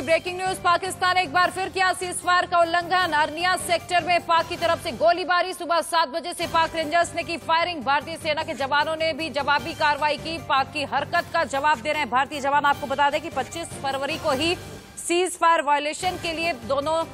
Breaking news. Pakistan एक बार फिर किया सीजफायर का उल्लंघन। अरनिया सेक्टर में पाक की तरफ से गोलीबारी। सुबह 7 बजे से पाक रेंजर्स ने की फायरिंग। भारतीय सेना के जवानों ने भी जवाबी कार्रवाई की। पाक की हरकत का जवाब दे रहे हैं भारतीय जवान। आपको बता दें कि 25 फरवरी को ही सीजफायर वायलेशन के लिए दोनों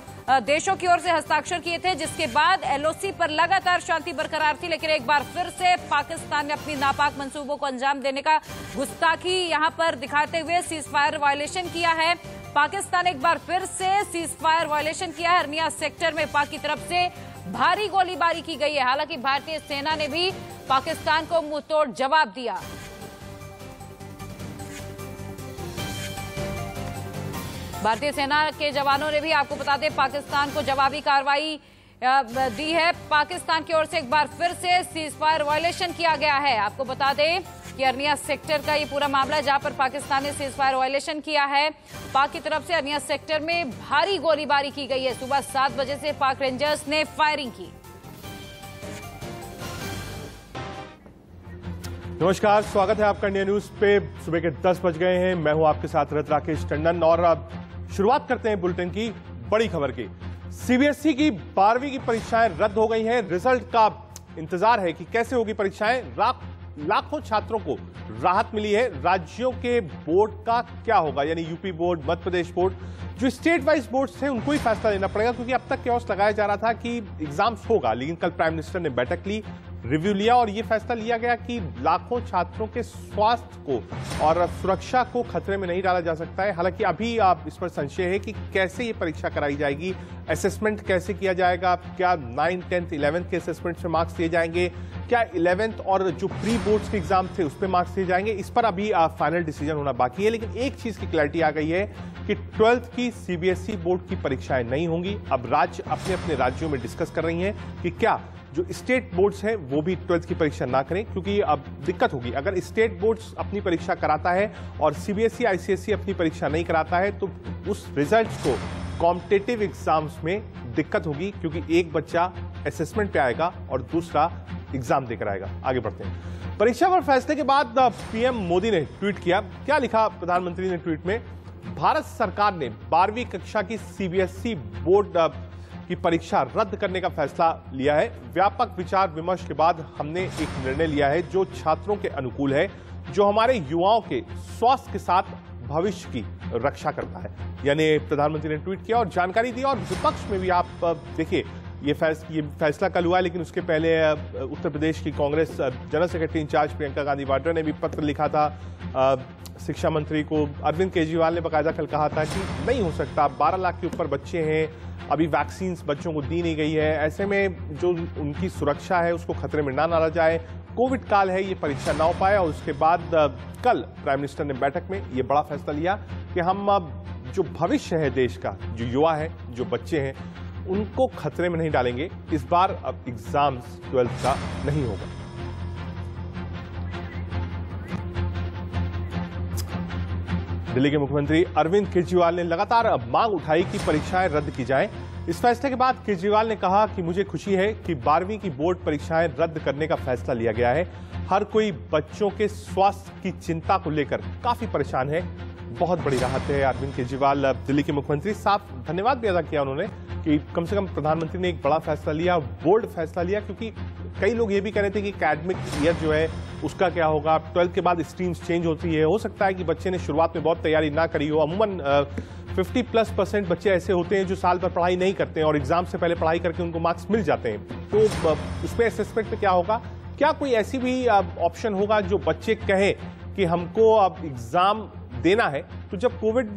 देशों की ओर से हस्ताक्षर किए थे, जिसके बाद एलओसी पर लगातार शांति बरकरार थी। लेकिन एक बार फिर से पाकिस्तान ने अपनी नापाक मंसूबों को अंजाम देने का गुस्ताखी यहां पर दिखाते हुए सीजफायर वायलेशन किया है। पाकिस्तान एक बार फिर से सीजफायर वायलेशन किया है। अरनिया सेक्टर में पाक की तरफ से भारी गोलीबारी की गई है। हालांकि भारतीय सेना ने भी पाकिस्तान को मुंहतोड़ जवाब दिया। भारतीय सेना के जवानों ने भी, आपको बता दें, पाकिस्तान को जवाबी कार्रवाई दी है। पाकिस्तान की ओर से एक बार फिर से सीजफायर वायलेशन किया गया है। आपको बता दें कि अरनिया सेक्टर का ये पूरा मामला है, जहां पर पाकिस्तान ने सीजफायर वायलेशन किया है। पाक की तरफ से अरनिया सेक्टर में भारी गोलीबारी की गई है। सुबह 7 बजे से पाक रेंजर्स ने फायरिंग की। नमस्कार, स्वागत है आपका इंडिया न्यूज पे। सुबह के 10 बज गए हैं। मैं हूं आपके साथ रथ राकेश टंडन और शुरुआत करते हैं बुलेटिन की बड़ी खबर की। सीबीएसई की 12वीं की परीक्षाएं रद्द हो गई हैं। रिजल्ट का इंतजार है कि कैसे होगी परीक्षाएं। लाखों छात्रों को राहत मिली है। राज्यों के बोर्ड का क्या होगा, यानी UP board, Madhya Pradesh board, जो स्टेट वाइज बोर्ड्स थे उनको ही फैसला लेना पड़ेगा, क्योंकि अब तक क्योस लगाया जा रहा था कि एग्जाम्स होगा। लेकिन कल प्राइम मिनिस्टर ने बैठक ली, रिव्यू लिया और यह फैसला लिया गया कि लाखों छात्रों के स्वास्थ्य को और सुरक्षा को खतरे में नहीं डाला जा सकता है। हालांकि अभी आप इस पर संशय है कि कैसे ये परीक्षा कराई जाएगी, असेसमेंट कैसे किया जाएगा, क्या 9th, 10th, 11th के असेसमेंट से मार्क्स दिए जाएंगे, क्या 11th और जो प्री बोर्ड्स के एग्जाम थे उस पर मार्क्स दिए जाएंगे। इस पर अभी फाइनल डिसीजन होना बाकी है। लेकिन एक चीज की क्लैरिटी आ गई है कि 12th की सीबीएसई बोर्ड की परीक्षाएं नहीं होंगी। अब राज्य अपने अपने राज्यों में डिस्कस कर रही हैं कि क्या जो स्टेट बोर्ड्स हैं वो भी 12th की परीक्षा ना करें, क्योंकि अब दिक्कत होगी। अगर स्टेट बोर्ड्स अपनी परीक्षा कराता है और सीबीएसई आईसीएसई अपनी परीक्षा नहीं कराता है तो उस रिजल्ट्स को कॉम्पिटिटिव एग्जाम्स में दिक्कत होगी, क्योंकि एक बच्चा असेसमेंट पे आएगा और दूसरा एग्जाम देकर आएगा। आगे बढ़ते हैं। परीक्षा पर फैसले के बाद पीएम मोदी ने ट्वीट किया। क्या लिखा प्रधानमंत्री ने ट्वीट में? भारत सरकार ने 12वीं कक्षा की सीबीएसई बोर्ड की परीक्षा रद्द करने का फैसला लिया है। व्यापक विचार विमर्श के बाद हमने एक निर्णय लिया है जो छात्रों के अनुकूल है, जो हमारे युवाओं के स्वास्थ्य के साथ भविष्य की रक्षा करता है। यानी प्रधानमंत्री ने ट्वीट किया और जानकारी दी। और विपक्ष में भी आप देखिए, ये फैसला कल हुआ है, लेकिन उसके पहले उत्तर प्रदेश की Congress general secretary incharge Priyanka Gandhi Vadra ने भी पत्र लिखा था शिक्षा मंत्री को। अरविंद केजरीवाल ने बाकायदा कल कहा था कि नहीं हो सकता, 12 लाख के ऊपर बच्चे हैं, अभी वैक्सीन बच्चों को दी नहीं गई है, ऐसे में जो उनकी सुरक्षा है उसको खतरे में ना डाला जाए, कोविड काल है, ये परीक्षा ना हो पाए। और उसके बाद कल प्राइम मिनिस्टर ने बैठक में ये बड़ा फैसला लिया कि हम अब जो भविष्य है देश का, जो युवा है, जो बच्चे हैं, उनको खतरे में नहीं डालेंगे। इस बार अब एग्जाम्स 12th का नहीं होगा। दिल्ली के मुख्यमंत्री अरविंद केजरीवाल ने लगातार मांग उठाई कि परीक्षाएं रद्द की जाएं। इस फैसले के बाद केजरीवाल ने कहा कि मुझे खुशी है कि 12वीं की बोर्ड परीक्षाएं रद्द करने का फैसला लिया गया है। हर कोई बच्चों के स्वास्थ्य की चिंता को लेकर काफी परेशान है। बहुत बड़ी राहत है। अरविंद केजरीवाल दिल्ली के मुख्यमंत्री, साफ धन्यवाद भी अदा किया उन्होंने कि कम से कम प्रधानमंत्री ने एक बड़ा फैसला लिया, बोल्ड फैसला लिया, क्योंकि कई लोग ये भी कह रहे थे कि एकेडमिक ईयर जो है उसका क्या होगा। 12th के बाद स्ट्रीम्स चेंज होती है, हो सकता है कि बच्चे ने शुरुआत में बहुत तैयारी ना करी हो। अमूमन 50+% बच्चे ऐसे होते हैं जो साल भर पढ़ाई नहीं करते हैं और एग्जाम से पहले पढ़ाई करके उनको मार्क्स मिल जाते हैं। तो उसमें असेसमेंट पे क्या होगा? क्या कोई ऐसी भी ऑप्शन होगा जो बच्चे कहें कि हमको अब एग्जाम देना है, तो जब कोविड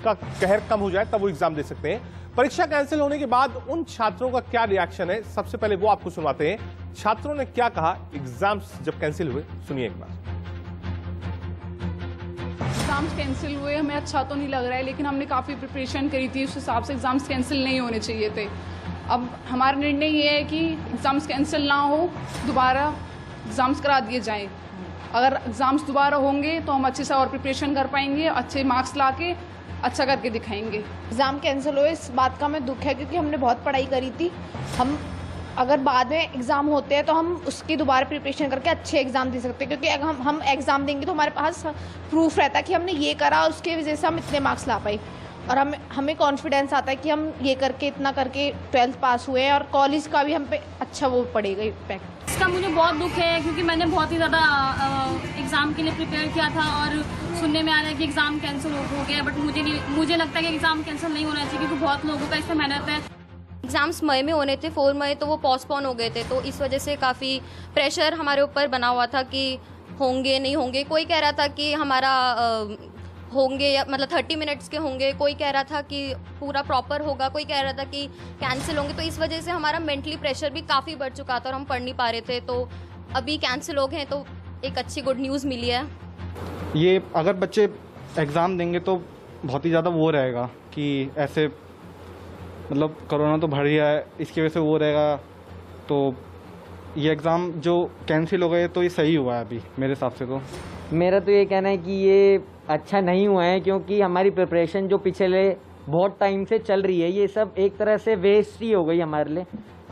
का कहर कम हो जाए तब वो एग्जाम दे सकते हैं। परीक्षा कैंसिल होने के बाद उन छात्रों का क्या रिएक्शन है, सबसे पहले वो आपको सुनाते हैं। छात्रों ने क्या कहा एग्जाम्स जब कैंसिल हुए, सुनिए एक बार। एग्जाम्स कैंसिल हुए, हमें अच्छा तो नहीं लग रहा है, लेकिन हमने काफ़ी प्रिपरेशन करी थी, उस हिसाब से एग्जाम्स कैंसिल नहीं होने चाहिए थे। अब हमारा निर्णय ये है कि एग्जाम्स कैंसिल ना हो, दोबारा एग्जाम्स करा दिए जाएं। अगर एग्जाम्स दोबारा होंगे तो हम अच्छे से और प्रिपरेशन कर पाएंगे, अच्छे मार्क्स ला के अच्छा करके दिखाएंगे। एग्ज़ाम कैंसिल हुए, इस बात का हमें दुख है, क्योंकि हमने बहुत पढ़ाई करी थी। हम अगर बाद में एग्ज़ाम होते हैं तो हम उसकी दोबारा प्रिपरेशन करके अच्छे एग्ज़ाम दे सकते हैं, क्योंकि अगर हम एग्ज़ाम देंगे तो हमारे पास प्रूफ रहता है कि हमने ये करा, उसके वजह से हम इतने मार्क्स ला पाए। और हमें कॉन्फिडेंस आता है कि हम ये करके इतना करके 12th पास हुए हैं और कॉलेज का भी हम पे अच्छा वो पड़ेगा इम्पैक्ट। इसका मुझे बहुत दुख है क्योंकि मैंने बहुत ही ज़्यादा एग्ज़ाम के लिए प्रिपेयर किया था और सुनने में आ रहा है कि एग्ज़ाम कैंसिल हो गया, बट मुझे लगता है कि एग्ज़ाम कैंसिल नहीं होना चाहिए क्योंकि बहुत लोगों का इसमें मेहनत है। एग्ज़ाम्स मई में होने थे 4 मई, तो वो पोस्टपोन हो गए थे, तो इस वजह से काफ़ी प्रेशर हमारे ऊपर बना हुआ था कि होंगे नहीं होंगे। कोई कह रहा था कि हमारा होंगे या मतलब 30 मिनट्स के होंगे, कोई कह रहा था कि पूरा प्रॉपर होगा, कोई कह रहा था कि कैंसिल होंगे। तो इस वजह से हमारा मेंटली प्रेशर भी काफ़ी बढ़ चुका था और हम पढ़ नहीं पा रहे थे। तो अभी कैंसिल हो गए हैं तो एक अच्छी गुड न्यूज़ मिली है। ये अगर बच्चे एग्ज़ाम देंगे तो बहुत ही ज़्यादा वो रहेगा कि ऐसे मतलब कोरोना तो बढ़ गया है, इसकी वजह से वो रहेगा। तो ये एग्ज़ाम जो कैंसिल हो गए तो ये सही हुआ है अभी मेरे हिसाब से। तो मेरा तो ये कहना है कि ये अच्छा नहीं हुआ है क्योंकि हमारी प्रिपरेशन जो पिछले बहुत टाइम से चल रही है ये सब एक तरह से वेस्ट ही हो गई हमारे लिए।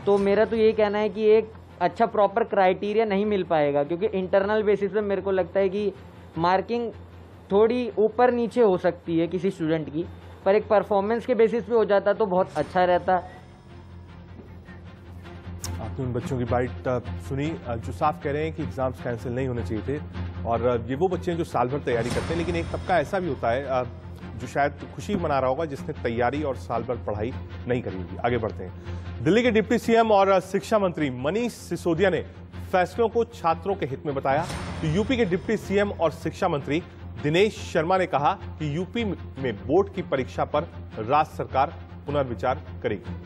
तो मेरा तो ये कहना है कि एक अच्छा प्रॉपर क्राइटेरिया नहीं मिल पाएगा क्योंकि इंटरनल बेसिस पे मेरे को लगता है कि मार्किंग थोड़ी ऊपर नीचे हो सकती है किसी स्टूडेंट की, पर एक परफॉर्मेंस के बेसिस पे हो जाता तो बहुत अच्छा रहता। आपने उन बच्चों की बाइट सुनी जो साफ कह रहे हैं कि एग्जाम्स कैंसिल नहीं होने चाहिए थे, और ये वो बच्चे हैं जो साल भर तैयारी करते हैं। लेकिन एक तबका ऐसा भी होता है जो शायद खुशी मना रहा होगा जिसने तैयारी और साल भर पढ़ाई नहीं करी होगी। आगे बढ़ते हैं। दिल्ली के डिप्टी सीएम और शिक्षा मंत्री मनीष सिसोदिया ने फैसलों को छात्रों के हित में बताया। तो यूपी के डिप्टी सीएम और शिक्षा मंत्री दिनेश शर्मा ने कहा कि यूपी में बोर्ड की परीक्षा पर राज्य सरकार पुनर्विचार करेगी।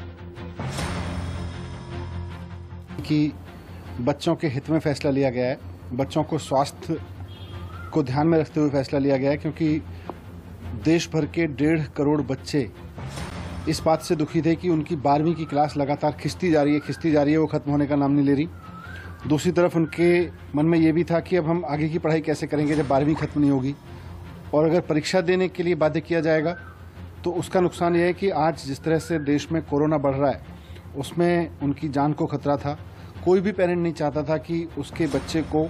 कि बच्चों के हित में फैसला लिया गया है, बच्चों को स्वास्थ्य को ध्यान में रखते हुए फैसला लिया गया है क्योंकि देश भर के 1.5 करोड़ बच्चे इस बात से दुखी थे कि उनकी 12वीं की क्लास लगातार खिंचती जा रही है, वो खत्म होने का नाम नहीं ले रही। दूसरी तरफ उनके मन में ये भी था कि अब हम आगे की पढ़ाई कैसे करेंगे जब 12वीं खत्म नहीं होगी, और अगर परीक्षा देने के लिए बाध्य किया जाएगा तो उसका नुकसान यह है कि आज जिस तरह से देश में कोरोना बढ़ रहा है उसमें उनकी जान को खतरा था। कोई भी पेरेंट नहीं चाहता था कि उसके बच्चे को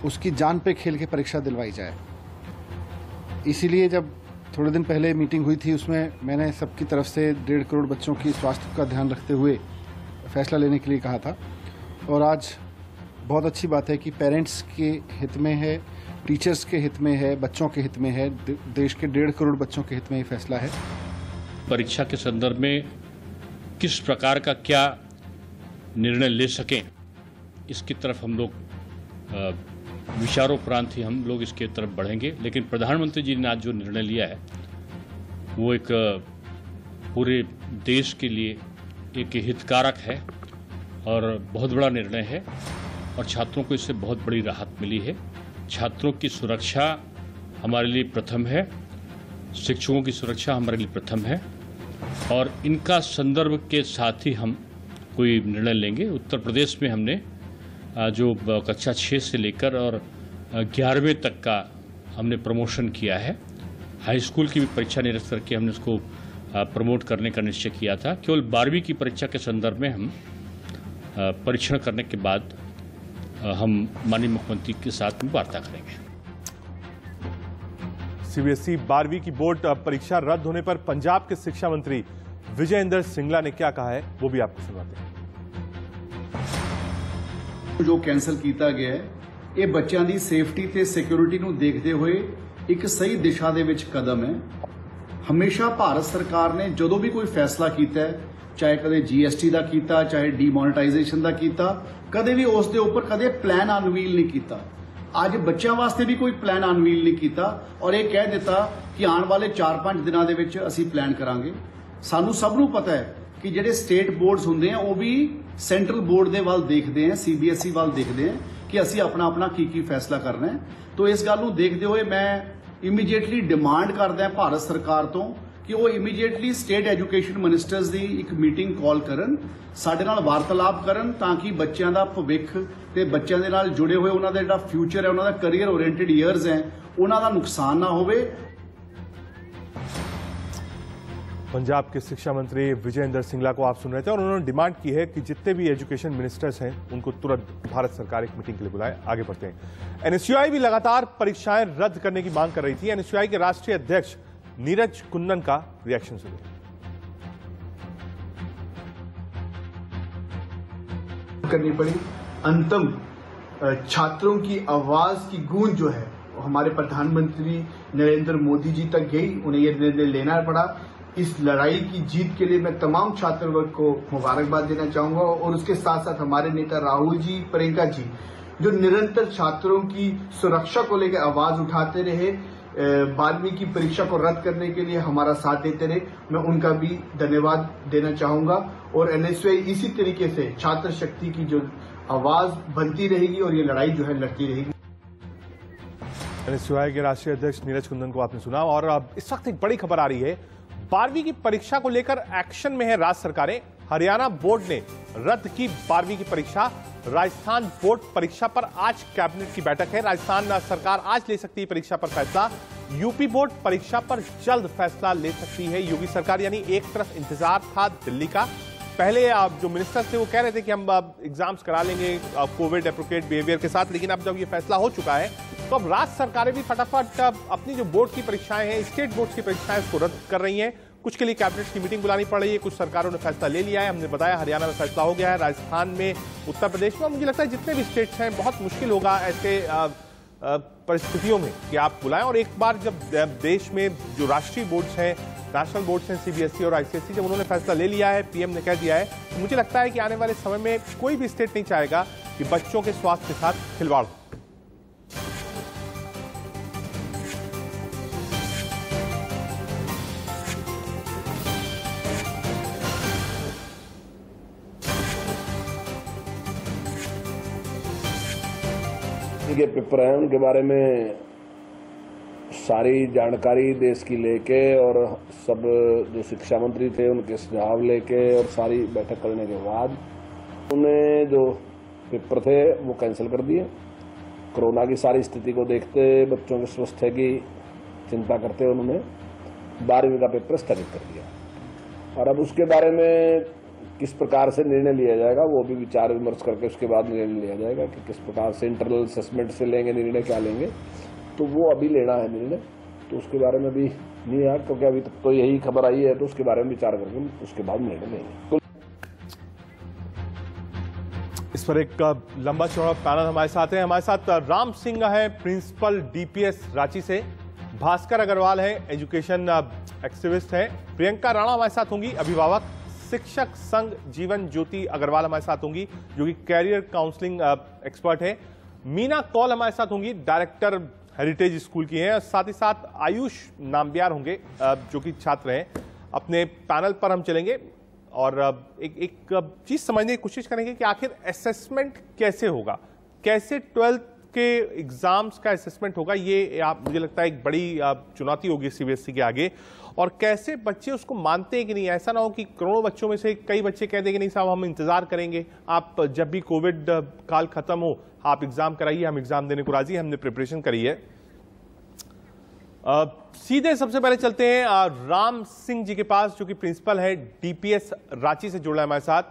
उसकी जान पे खेल के परीक्षा दिलवाई जाए। इसीलिए जब थोड़े दिन पहले मीटिंग हुई थी उसमें मैंने सबकी तरफ से 1.5 करोड़ बच्चों की स्वास्थ्य का ध्यान रखते हुए फैसला लेने के लिए कहा था। और आज बहुत अच्छी बात है कि पेरेंट्स के हित में है, टीचर्स के हित में है, बच्चों के हित में है, देश के 1.5 करोड़ बच्चों के हित में ये फैसला है। परीक्षा के संदर्भ में किस प्रकार का क्या निर्णय ले सकें इसकी तरफ हम लोग विचारोपरांत ही हम लोग इसके तरफ बढ़ेंगे। लेकिन प्रधानमंत्री जी ने आज जो निर्णय लिया है वो एक पूरे देश के लिए एक हितकारक है और बहुत बड़ा निर्णय है और छात्रों को इससे बहुत बड़ी राहत मिली है। छात्रों की सुरक्षा हमारे लिए प्रथम है, शिक्षकों की सुरक्षा हमारे लिए प्रथम है और इनका संदर्भ के साथ ही हम कोई निर्णय लेंगे। उत्तर प्रदेश में हमने जो कक्षा 6 से लेकर और 11वें तक का हमने प्रमोशन किया है। हाई स्कूल की भी परीक्षा निरस्त करके हमने उसको प्रमोट करने का निश्चय किया था। केवल 12वीं की परीक्षा के संदर्भ में हम परीक्षण करने के बाद हम माननीय मुख्यमंत्री के साथ में वार्ता करेंगे। सीबीएसई 12वीं की बोर्ड परीक्षा रद्द होने पर पंजाब के शिक्षा मंत्री विजय इंदर सिंगला ने क्या कहा है वो भी आपको सुनाते हैं। जो कैंसल किया गया है ये बच्चों की सेफ्टी ते सिक्योरिटी ਨੂੰ देखते हुए एक सही दिशा ਦੇ ਵਿੱਚ कदम है। हमेशा भारत सरकार ने जो भी कोई फैसला किया है, चाहे कदे GST का किया, चाहे डीमोनेटाइजेशन का किया, कदे भी उस दे ऊपर कदे प्लान अनवील नहीं किया। आज बच्चों वास्ते भी कोई प्लान अनवील नहीं किया और ये कह दिता कि आने वाले 4-5 दिनों के विच असीं प्लान करांगे। सानू सब नूं पता है कि ਜਿਹੜੇ स्टेट बोर्ड्स होंगे हैं वो भी सेंट्रल बोर्ड के वाल देखते हैं, CBSE वाल देखते हैं कि असीं अपना अपना की फैसला करना है। तो इस गल नूं देखते हुए मैं इमीडिएटली डिमांड करदा भारत सरकार तो कि वो इमीडिएटली स्टेट एजुकेशन मिनिस्टर्स की एक मीटिंग कॉल करन, साडे नाल वार्तालाप करन ताकि बच्चों का भविख ते बच्चों के नाल जुड़े हुए उन्होंने जिहड़ा फ्यूचर है, उन्होंने करियर ओरिएंटेड ईयर्स हैं, उन्होंने नुकसान ना होवे। पंजाब के शिक्षा मंत्री विजय इंदर सिंगला को आप सुन रहे थे और उन्होंने डिमांड की है कि जितने भी एजुकेशन मिनिस्टर्स हैं उनको तुरंत भारत सरकार एक मीटिंग के लिए बुलाए। आगे बढ़ते हैं। NSUI भी लगातार परीक्षाएं रद्द करने की मांग कर रही थी। NSUI के राष्ट्रीय अध्यक्ष नीरज कुंदन का रिएक्शन सुनिए। करनी पड़ी अंतम छात्रों की आवाज की गूंज जो है हमारे प्रधानमंत्री नरेंद्र मोदी जी तक गई, उन्हें यह निर्णय लेना पड़ा। इस लड़ाई की जीत के लिए मैं तमाम छात्र वर्ग को मुबारकबाद देना चाहूंगा और उसके साथ साथ हमारे नेता राहुल जी, प्रियंका जी जो निरंतर छात्रों की सुरक्षा को लेकर आवाज उठाते रहे, 12वीं की परीक्षा को रद्द करने के लिए हमारा साथ देते रहे, मैं उनका भी धन्यवाद देना चाहूंगा। और एनएसयूआई इसी तरीके से छात्र शक्ति की जो आवाज बनती रहेगी और ये लड़ाई जो है लड़ती रहेगी। एनएसयूआई के राष्ट्रीय अध्यक्ष नीरज कुंदन को आपने सुना। और अब इस वक्त एक बड़ी खबर आ रही है, 12वीं की परीक्षा को लेकर एक्शन में है राज्य सरकारें। हरियाणा बोर्ड ने रद्द की 12वीं की परीक्षा। राजस्थान बोर्ड परीक्षा पर आज कैबिनेट की बैठक है। राजस्थान सरकार आज ले सकती है परीक्षा पर फैसला। यूपी बोर्ड परीक्षा पर जल्द फैसला ले सकती है योगी सरकार। यानी एक तरफ इंतजार था दिल्ली का, पहले जो मिनिस्टर थे वो कह रहे थे कि हम एग्जाम्स करा लेंगे कोविड एप्रोप्रिएट बिहेवियर के साथ, लेकिन अब जब ये फैसला हो चुका है तो अब राज्य सरकारें भी फटाफट अपनी जो बोर्ड की परीक्षाएं हैं, स्टेट बोर्ड की परीक्षाएं, उसको रद्द कर रही हैं। कुछ के लिए कैबिनेट की मीटिंग बुलानी पड़ रही है, कुछ सरकारों ने फैसला ले लिया है। हमने बताया हरियाणा में फैसला हो गया है, राजस्थान में, उत्तर प्रदेश में। मुझे लगता है जितने भी स्टेट्स हैं बहुत मुश्किल होगा ऐसे परिस्थितियों में कि आप बुलाएं। और एक बार जब देश में जो राष्ट्रीय बोर्ड्स हैं, नेशनल बोर्ड्स हैं, सीबीएसई और आईसीएसई, जब उन्होंने फैसला ले लिया है, पीएम ने कह दिया है, तो मुझे लगता है कि आने वाले समय में कोई भी स्टेट नहीं चाहेगा कि बच्चों के स्वास्थ्य के साथ खिलवाड़ हो। के पेपर हैं उनके बारे में सारी जानकारी देश की लेके और सब जो शिक्षा मंत्री थे उनके सुझाव लेके और सारी बैठक करने के बाद उन्हें जो पेपर थे वो कैंसिल कर दिए। कोरोना की सारी स्थिति को देखते, बच्चों के स्वास्थ्य की चिंता करते उन्होंने 12वीं का पेपर स्थगित कर दिया। और अब उसके बारे में किस प्रकार से निर्णय लिया जाएगा वो भी विचार विमर्श करके उसके बाद निर्णय लिया जाएगा कि किस प्रकार से इंटरनल असेसमेंट से लेंगे निर्णय, क्या लेंगे, तो वो अभी लेना है निर्णय। तो उसके बारे में भी नहीं है क्योंकि अभी तक तो यही खबर आई है, तो उसके बारे में विचार करके उसके बाद निर्णय लेंगे। इस पर एक लंबा चौड़ा पैनल हमारे साथ है। हमारे साथ राम सिंह है, प्रिंसिपल डीपीएस रांची से, भास्कर अग्रवाल है, एजुकेशन एक्टिविस्ट है, प्रियंका राणा हमारे साथ होंगी, अभिभावक, शिक्षक संघ जीवन ज्योति अग्रवाल हमारे साथ होंगी जो कि कैरियर काउंसलिंग एक्सपर्ट है, मीना कौल हमारे साथ होंगी, डायरेक्टर हेरिटेज स्कूल की हैं, और साथ ही साथ आयुष नाम्बियार होंगे जो कि छात्र हैं। अपने पैनल पर हम चलेंगे और एक चीज समझने की कोशिश करेंगे कि आखिर असेसमेंट कैसे होगा, कैसे 12th के एग्जाम्स का असेसमेंट होगा। ये मुझे लगता है एक बड़ी चुनौती होगी सीबीएसई के आगे, और कैसे बच्चे उसको मानते हैं कि नहीं। ऐसा ना हो कि करोड़ों बच्चों में से कई बच्चे कह दें कि नहीं साहब हम इंतजार करेंगे, आप जब भी कोविड काल खत्म हो आप एग्जाम कराइए, हम एग्जाम देने को राजी हैं, हमने प्रिपरेशन करी है। सीधे सबसे पहले चलते हैं राम सिंह जी के पास जो कि प्रिंसिपल है डीपीएस रांची से जुड़ा है हमारे साथ।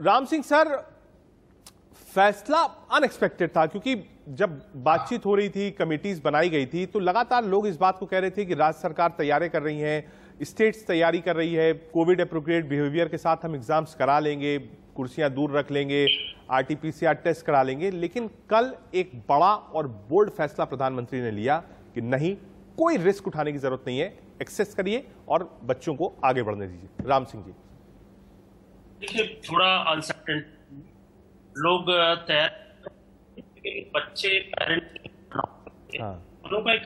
राम सिंह सर, फैसला अनएक्सपेक्टेड था क्योंकि जब बातचीत हो रही थी, कमेटीज बनाई गई थी, तो लगातार लोग इस बात को कह रहे थे कि राज्य सरकार तैयारी कर रही है, स्टेट्स तैयारी कर रही है, कोविड एप्रोप्रिएट बिहेवियर के साथ हम एग्जाम्स करा लेंगे, कुर्सियां दूर रख लेंगे, आरटीपीसीआर टेस्ट करा लेंगे। लेकिन कल एक बड़ा और बोल्ड फैसला प्रधानमंत्री ने लिया कि नहीं, कोई रिस्क उठाने की जरूरत नहीं है, एक्सेस करिए और बच्चों को आगे बढ़ने दीजिए। राम सिंह जी, देखिए थोड़ा अनसर्टेन लोग तैयार, बच्चे पेरेंट्स दोनों का एक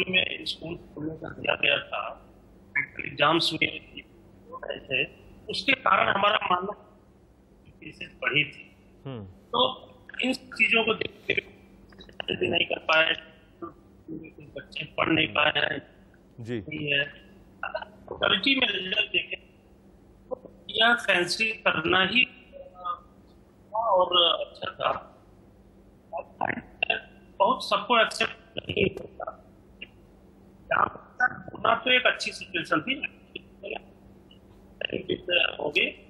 में स्कूल खोलने का दिया गया था, एग्जाम्स हुए थे, उसके कारण हमारा मानना केसेस बढ़ी थी। तो इन चीजों को देखते भी नहीं कर पाए, बच्चे पढ़ नहीं पाए हैं जी है। क्वालिटी में रिजल्ट देखें तो यह फैंसी करना ही और अच्छा था, बहुत सबको एक्सेप्ट नहीं होता। तो एक अच्छी सिचुएशन थी,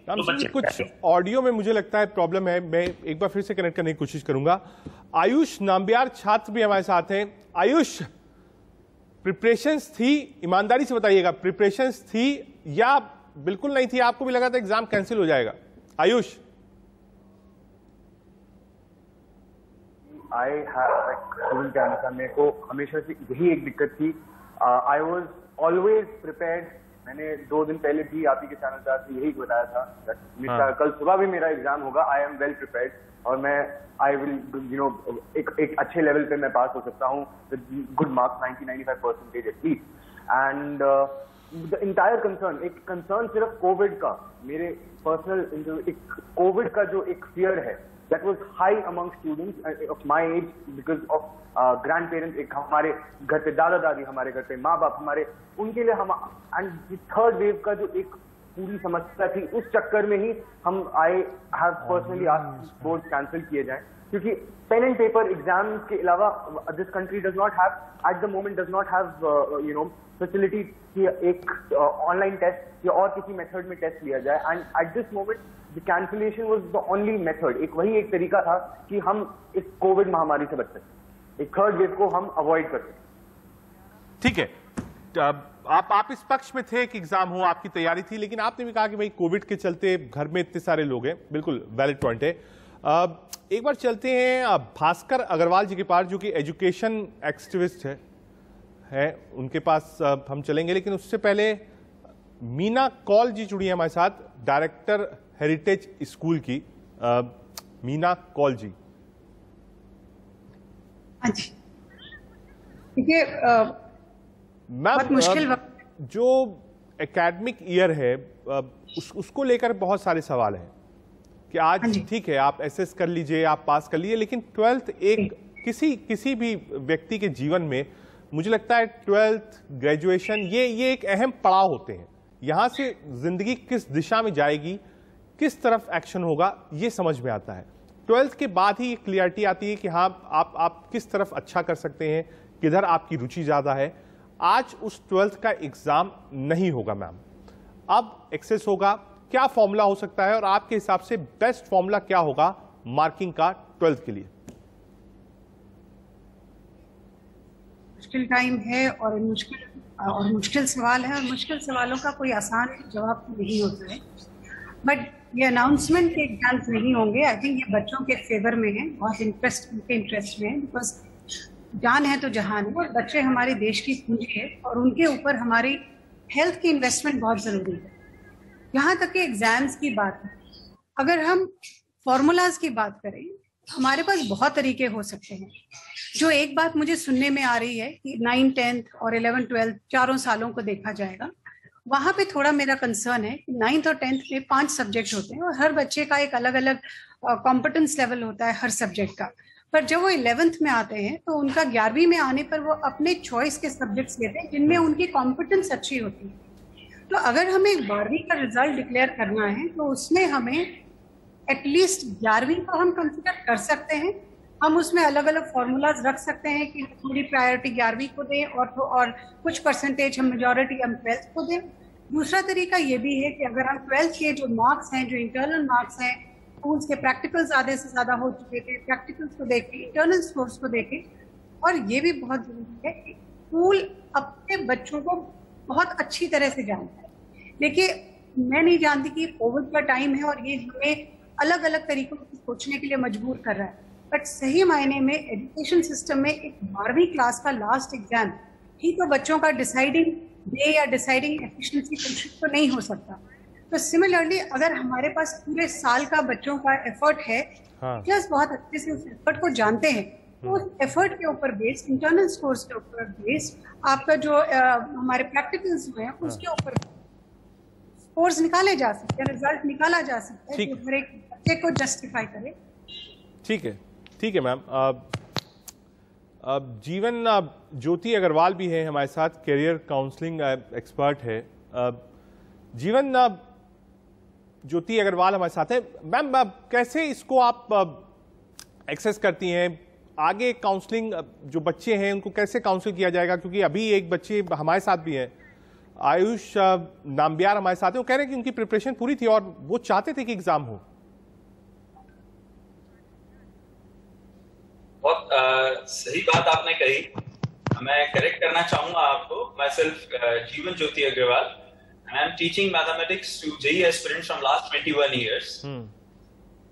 तो कुछ ऑडियो में मुझे लगता है प्रॉब्लम है, मैं एक बार फिर से कनेक्ट करने की कोशिश करूंगा। आयुष नाम्बियार छात्र भी हमारे साथ हैं। आयुष, प्रिपरेशंस थी, ईमानदारी से बताइएगा, प्रिपरेशंस थी या बिल्कुल नहीं थी? आपको भी लगा था एग्जाम कैंसिल हो जाएगा? आयुष। स्टूडेंट के अनुसार मेरे को हमेशा से यही एक दिक्कत थी। I was always prepared. मैंने 2 दिन पहले भी आप ही के चैनल पर यही बताया था, कल सुबह भी मेरा एग्जाम होगा। आई एम वेल प्रिपेयर्ड और मैं आई विल एक अच्छे लेवल पे मैं पास हो सकता हूँ with good marks, 90-95% at least. And the entire concern, एक कंसर्न सिर्फ कोविड का, मेरे पर्सनल एक कोविड का जो एक फियर है, that was high among students of my age because of grandparents। एक हमारे घर पे दादा दादी, हमारे घर पे माँ बाप, हमारे उनके लिए हम एंड थर्ड वेव का जो एक पूरी समस्या थी, उस चक्कर में ही हम I have personally asked board cancel किए जाएं, क्योंकि पेन एंड पेपर एग्जाम के अलावा this country does not have at the moment does not have facility कि एक ऑनलाइन टेस्ट या और किसी मेथड में टेस्ट लिया जाए। And at this moment the cancellation was the only method. वही एक तरीका था कि हम इस कोविड महामारी से बच सकें, एक थर्ड वेव को हम अवॉइड कर सकें। ठीक है, आप इस पक्ष में थे कि एग्जाम हो, आपकी तैयारी थी, लेकिन आपने भी कहा कि भाई कोविड के चलते घर में इतने सारे लोग हैं। बिल्कुल वैलिड पॉइंट है। एक बार चलते हैं भास्कर अग्रवाल जी के पास, जो कि एजुकेशन एक्टिविस्ट है उनके पास हम चलेंगे, लेकिन उससे पहले मीना कौल जी जुड़ी है हमारे साथ, डायरेक्टर हेरिटेज स्कूल की। मीना कौल जी। हाँ जी, देखिए मैम, जो एकेडमिक ईयर है उसको लेकर बहुत सारे सवाल हैं कि आज ठीक है आप एसएस कर लीजिए, आप पास कर लीजिए, लेकिन 12th एक किसी भी व्यक्ति के जीवन में मुझे लगता है 12th ग्रेजुएशन ये एक अहम पड़ाव होते हैं। यहां से जिंदगी किस दिशा में जाएगी, किस तरफ एक्शन होगा, ये समझ में आता है। 12th के बाद ही क्लियरिटी आती है कि हाँ आप किस तरफ अच्छा कर सकते हैं, किधर आपकी रुचि ज्यादा है। आज उस 12th का एग्जाम नहीं होगा मैम, अब एक्सेस होगा। क्या फॉर्मूला हो सकता है और आपके हिसाब से बेस्ट फॉर्मूला क्या होगा मार्किंग का 12th के लिए? मुश्किल टाइम है और मुश्किल सवाल है, और मुश्किल सवालों का कोई आसान जवाब नहीं होता है। बट ये अनाउंसमेंट के एग्जाम्स नहीं होंगे, आई थिंक ये बच्चों के फेवर में है, बहुत उनके इंटरेस्ट में है, बिकॉज जान है तो जहान है, और बच्चे हमारे देश की पूंजी है और उनके ऊपर हमारी हेल्थ की इन्वेस्टमेंट बहुत ज़रूरी है। यहाँ तक कि एग्जाम्स की बात है, अगर हम फॉर्मूलाज की बात करें, हमारे पास बहुत तरीके हो सकते हैं। जो एक बात मुझे सुनने में आ रही है कि 9th 10th और 11th 12th चारों सालों को देखा जाएगा, वहाँ पे थोड़ा मेरा कंसर्न है कि 9th और 10th में 5 सब्जेक्ट होते हैं और हर बच्चे का एक अलग अलग कॉम्पिटेंस लेवल होता है हर सब्जेक्ट का। पर जब वो 11th में आते हैं तो उनका 11वीं में आने पर वो अपने चॉइस के सब्जेक्ट्स लेते हैं जिनमें उनकी कॉम्पिटेंस अच्छी होती है। तो अगर हमें 12वीं का रिजल्ट डिक्लेयर करना है तो उसमें हमें एटलीस्ट 11वीं को हम कंसिडर कर सकते हैं। हम उसमें अलग अलग फॉर्मूलाज रख सकते हैं कि थोड़ी प्रायोरिटी 11वीं को दें और कुछ परसेंटेज हम मेजॉरिटी हम 12th को दें। दूसरा तरीका ये भी है कि अगर हम 12th के जो मार्क्स हैं, जो इंटरनल मार्क्स हैं, स्कूल्स के प्रैक्टिकल्स ज़्यादा से ज़्यादा हो चुके थे, प्रैक्टिकल्स को देखें, इंटरनल स्कोर्स को देखें। और ये भी बहुत ज़रूरी है कि स्कूल अपने बच्चों को बहुत अच्छी तरह से जानता है। देखिए, मैं नहीं जानती कि कोविड का टाइम है और ये हमें अलग अलग तरीकों से सोचने के लिए मजबूर कर रहा है, बट सही मायने में एजुकेशन सिस्टम में एक 12वीं क्लास का लास्ट एग्जाम ही तो बच्चों का डिसाइडिंग डे या डिसाइडिंग एफिशिएंसी कंसेप्ट तो नहीं हो सकता। तो सिमिलरली अगर हमारे पास पूरे साल का बच्चों का एफर्ट है, टीचर्स बहुत अच्छे से उस एफर्ट को जानते हैं, तो उस एफर्ट के ऊपर बेस, इंटरनल स्कोर्स के ऊपर बेस, आपका जो हमारे प्रैक्टिकल्स हुए हैं उसके ऊपर स्कोर्स निकाले जा सकते हैं, रिजल्ट निकाला जा सकता है जो हर एक बच्चे को जस्टिफाई करे। ठीक है मैम। जीवन ज्योति अग्रवाल भी है हमारे साथ, करियर काउंसलिंग एक्सपर्ट है। जीवन ज्योति अग्रवाल हमारे साथ है। मैम, कैसे इसको आप एक्सेस करती हैं? आगे काउंसलिंग, जो बच्चे हैं उनको कैसे काउंसिल किया जाएगा? क्योंकि अभी एक बच्चे हमारे साथ भी हैं, आयुष नाम्बियार हमारे साथ है, वो कह रहे हैं कि उनकी प्रिपरेशन पूरी थी और वो चाहते थे कि एग्जाम हो। बहुत सही बात आपने कही। मैं करेक्ट करना चाहूंगा आपको। Myself Jeevan Jyoti Agarwal and I am teaching mathematics to JEE aspirants from last 21 years.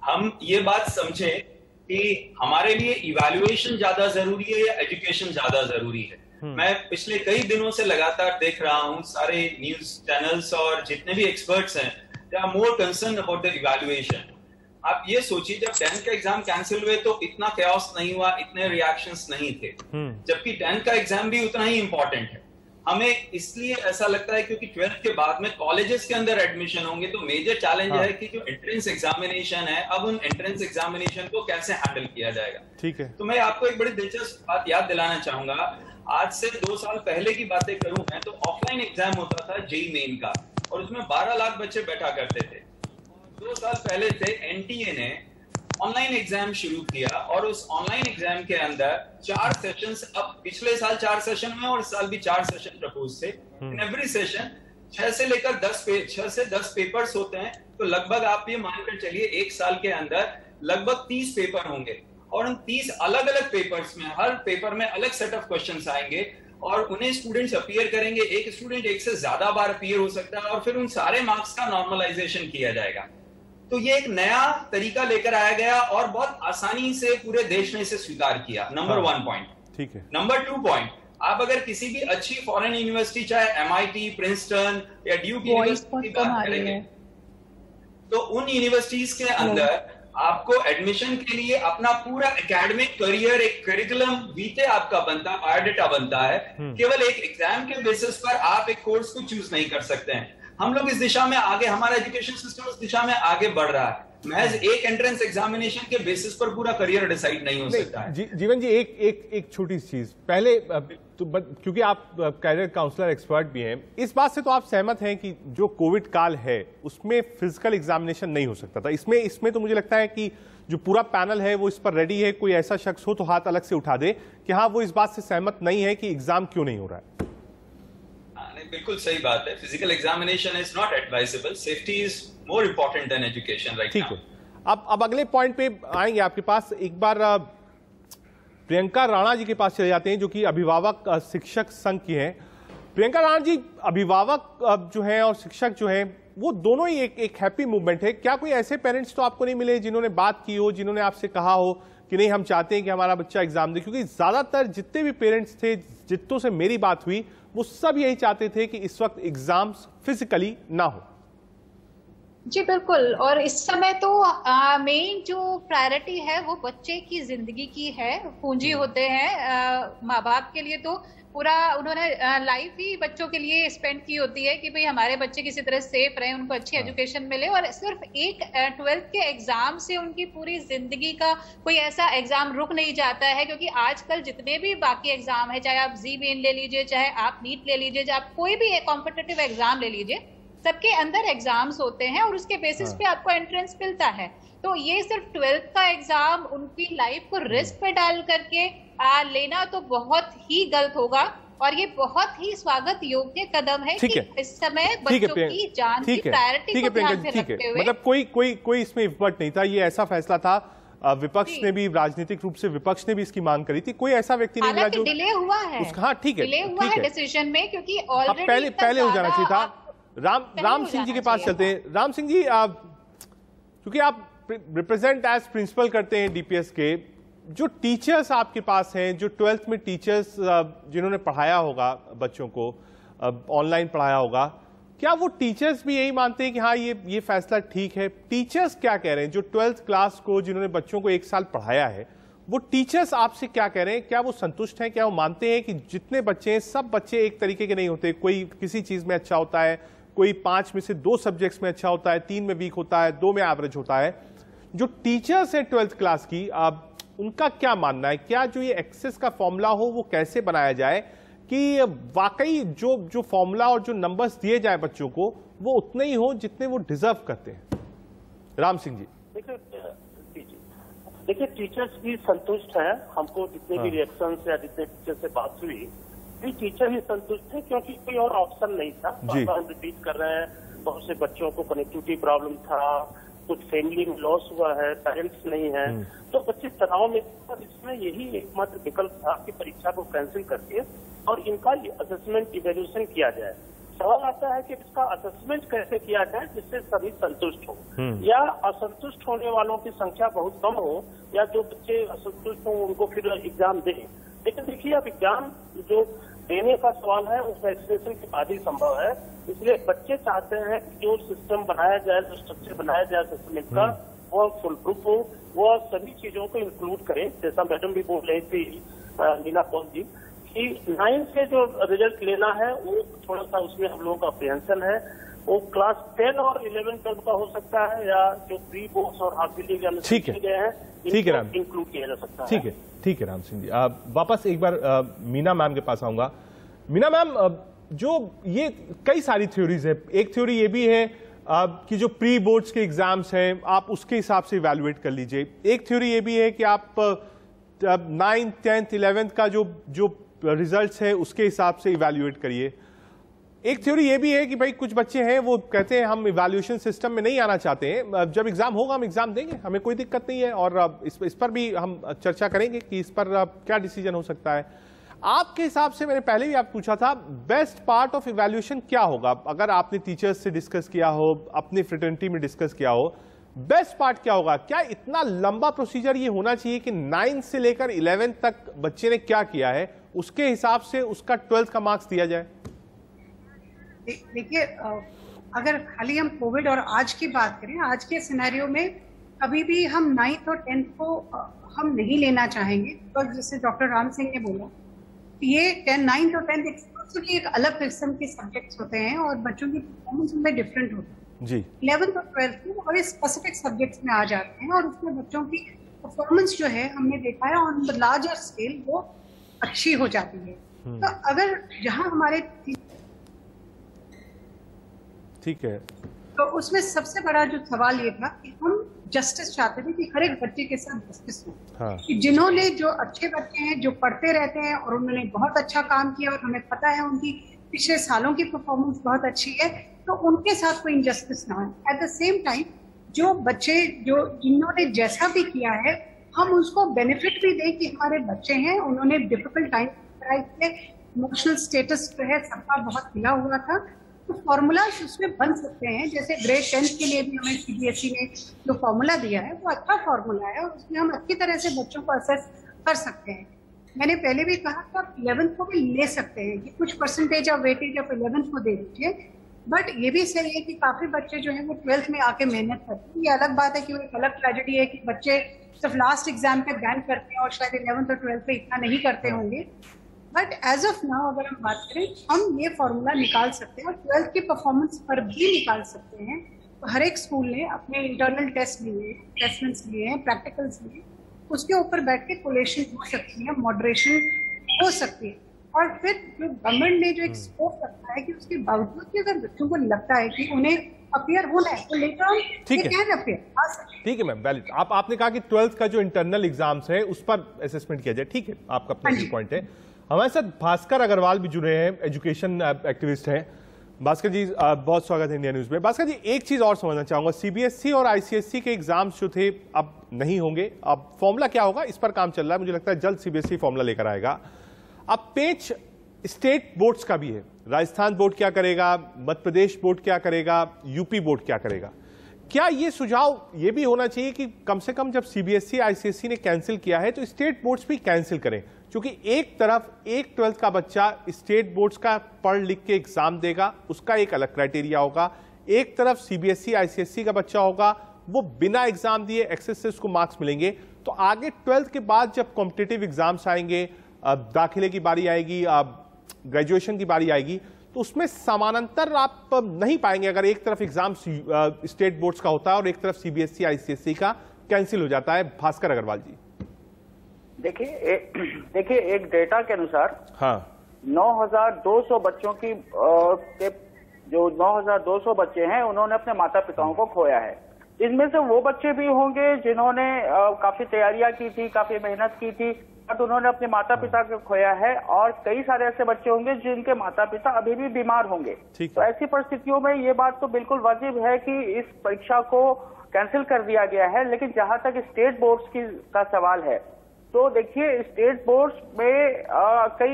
हम ये बात समझें कि हमारे लिए इवैल्यूएशन ज्यादा जरूरी है या एजुकेशन ज्यादा जरूरी है। मैं पिछले कई दिनों से लगातार देख रहा हूं सारे न्यूज चैनल्स और जितने भी एक्सपर्ट्स हैं, they are more concern about the evaluation. आप ये सोचिए, जब 10th का एग्जाम कैंसिल हुए तो इतना कैओस नहीं हुआ, इतने रिएक्शंस नहीं थे, जबकि 10th का एग्जाम भी उतना ही इंपॉर्टेंट है। हमें इसलिए ऐसा लगता है क्योंकि 12th के बाद में कॉलेजेस के अंदर एडमिशन होंगे, तो मेजर चैलेंज है कि जो एंट्रेंस एग्जामिनेशन है, अब उन एंट्रेंस एग्जामिनेशन को कैसे हैंडल किया जाएगा। ठीक है, तो मैं आपको एक बड़ी दिलचस्प बात याद दिलाना चाहूंगा। आज से 2 साल पहले की बातें करूं मैं, तो ऑफलाइन एग्जाम होता था जेईई मेन का, और उसमें 12 लाख बच्चे बैठा करते थे। 2 साल पहले से एनटीए ने ऑनलाइन एग्जाम शुरू किया, और उस ऑनलाइन एग्जाम के अंदर 4 सेशंस, अब पिछले साल 4 सेशन में और इस साल भी 4 सेशन प्रपोज थे। इन एवरी सेशन 6 से लेकर 10 पेपर्स होते हैं, तो लगभग आप ये मानकर चलिए 1 साल के अंदर लगभग 30 पेपर होंगे, और उन 30 अलग अलग पेपर्स में हर पेपर में अलग सेट ऑफ क्वेश्चंस आएंगे, और उन्हें स्टूडेंट्स अपीयर करेंगे। एक स्टूडेंट एक से ज्यादा बार अपीयर हो सकता है, और फिर उन सारे मार्क्स का नॉर्मलाइजेशन किया जाएगा। तो ये एक नया तरीका लेकर आया गया, और बहुत आसानी से पूरे देश ने इसे स्वीकार किया। Number 1 point. ठीक है। नंबर 2 पॉइंट, आप अगर किसी भी अच्छी फॉरेन यूनिवर्सिटी, चाहे MIT, प्रिंसटन या ड्यूक यूनिवर्सिटी की बात करेंगे, तो उन यूनिवर्सिटीज के अंदर आपको एडमिशन के लिए अपना पूरा एकेडमिक करियर, एक करिकुलम वीटे आपका बनता है, बायोडाटा बनता है। केवल एक एग्जाम के बेसिस पर आप एक कोर्स को चूज नहीं कर सकते हैं। हम लोग इस दिशा में आगे, हमारा एजुकेशन सिस्टम इस दिशा में आगे बढ़ रहा है। महज एक एंट्रेंस एग्जामिनेशन के बेसिस पर पूरा करियर डिसाइड नहीं हो सकता है। जीवन जी, एक छोटी चीज पहले तो, क्योंकि आप कैरियर काउंसलर एक्सपर्ट भी हैं, इस बात से तो आप सहमत हैं कि जो कोविड काल है उसमें फिजिकल एग्जामिनेशन नहीं हो सकता था। इसमें तो मुझे लगता है कि जो पूरा पैनल है वो इस पर रेडी है। कोई ऐसा शख्स हो तो हाथ अलग से उठा दे कि हाँ, वो इस बात से सहमत नहीं है कि एग्जाम क्यों नहीं हो रहा है। बिल्कुल सही बात है। Physical examination is not advisable. Safety is more important than education right now. ठीक है, अब अगले पॉइंट पे आएंगे आपके पास। एक बार प्रियंका राणा जी के पास चले जाते हैं, जो कि अभिभावक शिक्षक संघ की हैं। प्रियंका राणा जी, अभिभावक जो हैं और शिक्षक जो हैं, वो दोनों ही एक हैप्पी मूवमेंट है। क्या कोई ऐसे पेरेंट्स तो आपको नहीं मिले जिन्होंने बात की हो, जिन्होंने आपसे कहा हो कि नहीं, हम चाहते हैं कि हमारा बच्चा एग्जाम दे? क्योंकि ज्यादातर जितने भी पेरेंट्स थे, जितनों से मेरी बात हुई, वो सब यही चाहते थे कि इस वक्त एग्जाम्स फिजिकली ना हो। जी बिल्कुल, और इस समय तो मेन जो प्रायोरिटी है वो बच्चे की जिंदगी की है। पूंजी होते हैं माँ बाप के लिए, तो पूरा उन्होंने लाइफ ही बच्चों के लिए स्पेंड की होती है कि भाई हमारे बच्चे किसी तरह सेफ रहे, उनको अच्छी एजुकेशन मिले। और सिर्फ एक 12th के एग्जाम से उनकी पूरी जिंदगी का कोई ऐसा एग्जाम रुक नहीं जाता है, क्योंकि आजकल जितने भी बाकी एग्जाम है, चाहे आप जी मेन ले लीजिए, चाहे आप नीट ले लीजिए, चाहे आप कोई भी कॉम्पिटिटिव एग्जाम ले लीजिए, सबके अंदर एग्जाम्स होते हैं और उसके बेसिस पे आपको एंट्रेंस मिलता है। तो ये सिर्फ 12th का एग्जाम उनकी लाइफ को रिस्क पे डाल करके लेना तो बहुत ही गलत होगा, और ये बहुत ही स्वागत योग्य कदम है कि इस समय बच्चों की जान की प्रायोरिटी को ध्यान में रखते हुए, मतलब कोई इसमें इफर्ट नहीं था। ये ऐसा फैसला था, विपक्ष ने भी, राजनीतिक रूप से विपक्ष ने भी इसकी मांग करी थी। कोई ऐसा व्यक्ति नहीं मिला जो डिले हुआ है। हाँ ठीक है, डिले हुआ है डिसीजन में, क्योंकि ऑलरेडी पहले हो जाना चाहिए था। राम सिंह जी के पास चलते हैं। राम सिंह जी, क्योंकि आप रिप्रेजेंट एज प्रिंसिपल करते हैं डीपीएस के, जो टीचर्स आपके पास हैं, जो 12th में टीचर्स जिन्होंने पढ़ाया होगा बच्चों को, ऑनलाइन पढ़ाया होगा, क्या वो टीचर्स भी यही मानते हैं कि हाँ ये फैसला ठीक है? टीचर्स क्या कह रहे हैं जो 12th क्लास को, जिन्होंने बच्चों को 1 साल पढ़ाया है, वो टीचर्स आपसे क्या कह रहे हैं? क्या वो संतुष्ट हैं? क्या वो मानते हैं कि जितने बच्चे हैं, सब बच्चे एक तरीके के नहीं होते, कोई किसी चीज में अच्छा होता है, कोई 5 में से 2 सब्जेक्ट्स में अच्छा होता है, 3 में वीक होता है, 2 में एवरेज होता है? जो टीचर्स हैं 12th क्लास की, उनका क्या मानना है? क्या जो ये एक्सेस का फॉर्मूला हो वो कैसे बनाया जाए कि वाकई जो फॉर्मूला और जो नंबर्स दिए जाए बच्चों को, वो उतने ही हो जितने वो डिजर्व करते हैं? राम सिंह जी। देखिए, टीचर्स भी संतुष्ट हैं। हमको जितने भी रिएक्शन या जितने टीचर से बात हुई, भी टीचर ही संतुष्ट है, क्योंकि कोई और ऑप्शन नहीं था। हम रिपीट कर रहे हैं, बहुत से बच्चों को कनेक्टिविटी प्रॉब्लम था, कुछ फैमिली में लॉस हुआ है, पेरेंट्स नहीं है, तो बच्चे तनाव में, इसमें यही एकमात्र विकल्प था कि परीक्षा को कैंसिल करके और इनका असेसमेंट इवेल्यूशन किया जाए। सवाल आता है कि इसका असेसमेंट कैसे किया जाए जिससे सभी संतुष्ट हो, या असंतुष्ट होने वालों की संख्या बहुत कम हो, या जो बच्चे असंतुष्ट हो उनको फिर एग्जाम दें। लेकिन देखिए, अब एग्जाम जो देने का सवाल है उस वैक्सीनेशन के बाद ही संभव है, इसलिए बच्चे चाहते हैं कि जो सिस्टम बनाया जाए, जो स्ट्रक्चर बनाया जाए असेसमेंट का, वो फुल प्रूफ हो, वो सभी चीजों को इंक्लूड करें। जैसा मैडम भी बोल रही थी नीना पॉल जी, कि 9 से जो रिजल्ट लेना है वो थोड़ा सा उसमें हम लोगों का अप्रिहेंशन है। वो क्लास 10 और 11 12 का हो सकता है, या जो प्री बोर्ड्स और हाफ ईयरली एग्जाम किए गए हैं इनको इंक्लूड किया जा सकता है। ठीक है राम सिंह जी। वापस एक बार मीना मैम के पास आऊंगा। मीना मैम, जो ये कई सारी थ्योरीज है, एक थ्योरी ये भी है कि जो प्री बोर्ड्स के एग्जाम्स हैं आप उसके हिसाब से इवैल्यूएट कर लीजिए। एक थ्योरी ये भी है कि आप 9th 10th 11th का जो रिजल्ट्स है उसके हिसाब से इवैल्यूएट करिए। एक थ्योरी ये भी है कि भाई कुछ बच्चे हैं वो कहते हैं हम इवैल्यूएशन सिस्टम में नहीं आना चाहते हैं, जब एग्जाम होगा हम एग्जाम देंगे, हमें कोई दिक्कत नहीं है, और इस पर भी हम चर्चा करेंगे कि इस पर क्या डिसीजन हो सकता है। आपके हिसाब से, मैंने पहले भी आप पूछा था, बेस्ट पार्ट ऑफ इवैल्यूएशन क्या होगा? अगर आपने टीचर्स से डिस्कस किया हो, अपनी फ्रेटर्निटी में डिस्कस किया हो, बेस्ट पार्ट क्या होगा? क्या इतना लंबा प्रोसीजर ये होना चाहिए कि 9 से लेकर 11 तक बच्चे ने क्या किया है उसके हिसाब से उसका 12th का मार्क्स दिया जाए? देखिए, अगर खाली हम कोविड और आज की बात करें, आज के सिनेरियो में कभी भी हम 9th और 10th को हम नहीं लेना चाहेंगे, तो जैसे डॉक्टर राम सिंह ने बोला, ये 9th और 10th एक्सक्लूसिवली एक अलग किस्म के सब्जेक्ट्स होते हैं और बच्चों की परफॉर्मेंस उनमें डिफरेंट होती है जी। 11th और 12th में बड़े स्पेसिफिक सब्जेक्ट्स में आ जाते हैं और उसमें बच्चों की परफॉर्मेंस जो है हमने देखा है ऑन द लार्जर स्केल वो अच्छी हो जाती है। तो अगर जहां हमारे ठीक है, तो उसमें सबसे बड़ा जो सवाल ये था कि हम जस्टिस चाहते थे कि हर एक बच्चे के साथ जस्टिस हो। हाँ। कि जिन्होंने, जो अच्छे बच्चे हैं जो पढ़ते रहते हैं और उन्होंने बहुत अच्छा काम किया और हमें पता है उनकी पिछले सालों की परफॉर्मेंस बहुत अच्छी है, तो उनके साथ कोई इनजस्टिस ना हो। एट द सेम टाइम जो बच्चे जिन्होंने जैसा भी किया है हम उसको बेनिफिट भी दें कि हमारे बच्चे हैं, उन्होंने डिफिकल्ट टाइम किए, इमोशनल स्टेटस जो है सबका बहुत हिला हुआ था, तो फॉर्मूलाज उसमें बन सकते हैं। जैसे ग्रेड 10 के लिए भी हमें सीबीएसई ने जो फॉर्मूला दिया है वो अच्छा फॉर्मूला है और उसमें हम अच्छी तरह से बच्चों को असेस कर सकते हैं। मैंने पहले भी कहा था आप 11th को भी ले सकते हैं कि कुछ percentage of weightage of 11th को दे दीजिए, बट ये भी सही है कि काफी बच्चे जो है वो 12th में आके मेहनत करते हैं। ये अलग बात है कि वो एक अलग ट्रेजेडी है कि बच्चे सिर्फ लास्ट एग्जाम पे बैंक करते हैं और शायद 11th और 12th पे इतना नहीं करते होंगे, बट एज ऑफ नाउ अगर हम बात करें हम ये फॉर्मूला निकाल सकते हैं और 12th की परफॉर्मेंस पर भी निकाल सकते हैं। तो हर एक स्कूल ने अपने इंटरनल टेस्ट लिए, असेसमेंट्स लिए हैं, प्रैक्टिकल्स लिए, उसके ऊपर बैठ के कोलेशन हो सकती है, मॉडरेशन हो सकती है। और फिर जो गवर्नमेंट ने जो एक स्कोप रखा है कि उसके बावजूद भी अगर बच्चों को लगता है कि उन्हें अपीयर होना है तो later on they can appear. ठीक है मैम, वैलिड। आपने कहा कि 12th का जो इंटरनल एग्जाम्स है उस पर असेसमेंट किया जाए, ठीक है, आपका अपना पॉइंट है। हमारे साथ भास्कर अग्रवाल भी जुड़े हैं, एजुकेशन एक्टिविस्ट हैं। भास्कर जी बहुत स्वागत है इंडिया न्यूज में। भास्कर जी, एक चीज और समझना चाहूंगा, सीबीएसई और आईसीएसई के एग्जाम्स जो थे अब नहीं होंगे, अब फॉर्मूला क्या होगा इस पर काम चल रहा है, मुझे लगता है जल्द सीबीएसई फॉर्मूला लेकर आएगा। अब पेच स्टेट बोर्ड्स का भी है, राजस्थान बोर्ड क्या करेगा, मध्य प्रदेश बोर्ड क्या करेगा, यूपी बोर्ड क्या करेगा। क्या ये सुझाव ये भी होना चाहिए कि कम से कम जब सीबीएसई आईसीएसई ने कैंसिल किया है तो स्टेट बोर्ड्स भी कैंसिल करें, क्योंकि एक तरफ एक 12th का बच्चा स्टेट बोर्ड्स का पढ़ लिख के एग्जाम देगा, उसका एक अलग क्राइटेरिया होगा, एक तरफ सीबीएसई आईसीएसई का बच्चा होगा वो बिना एग्जाम दिए एक्सेस से उसको मार्क्स मिलेंगे। तो आगे 12th के बाद जब कॉम्पिटिटिव एग्जाम्स आएंगे, दाखिले की बारी आएगी, ग्रेजुएशन की बारी आएगी, तो उसमें समानांतर आप नहीं पाएंगे अगर एक तरफ एग्जाम स्टेट बोर्ड्स का होता है और एक तरफ सीबीएसई आईसीएसई का कैंसिल हो जाता है। भास्कर अग्रवाल जी, देखिए एक डेटा के अनुसार हाँ 9,200 बच्चों की जो 9,200 बच्चे हैं उन्होंने अपने माता पिताओं को खोया है। इनमें से वो बच्चे भी होंगे जिन्होंने काफी तैयारियां की थी, काफी मेहनत की थी, बाद उन्होंने अपने माता पिता को खोया है, और कई सारे ऐसे बच्चे होंगे जिनके माता पिता अभी भी बीमार होंगे। तो ऐसी परिस्थितियों में ये बात तो बिल्कुल वाजिब है कि इस परीक्षा को कैंसिल कर दिया गया है। लेकिन जहां तक स्टेट बोर्ड्स का सवाल है, तो देखिए स्टेट बोर्ड्स में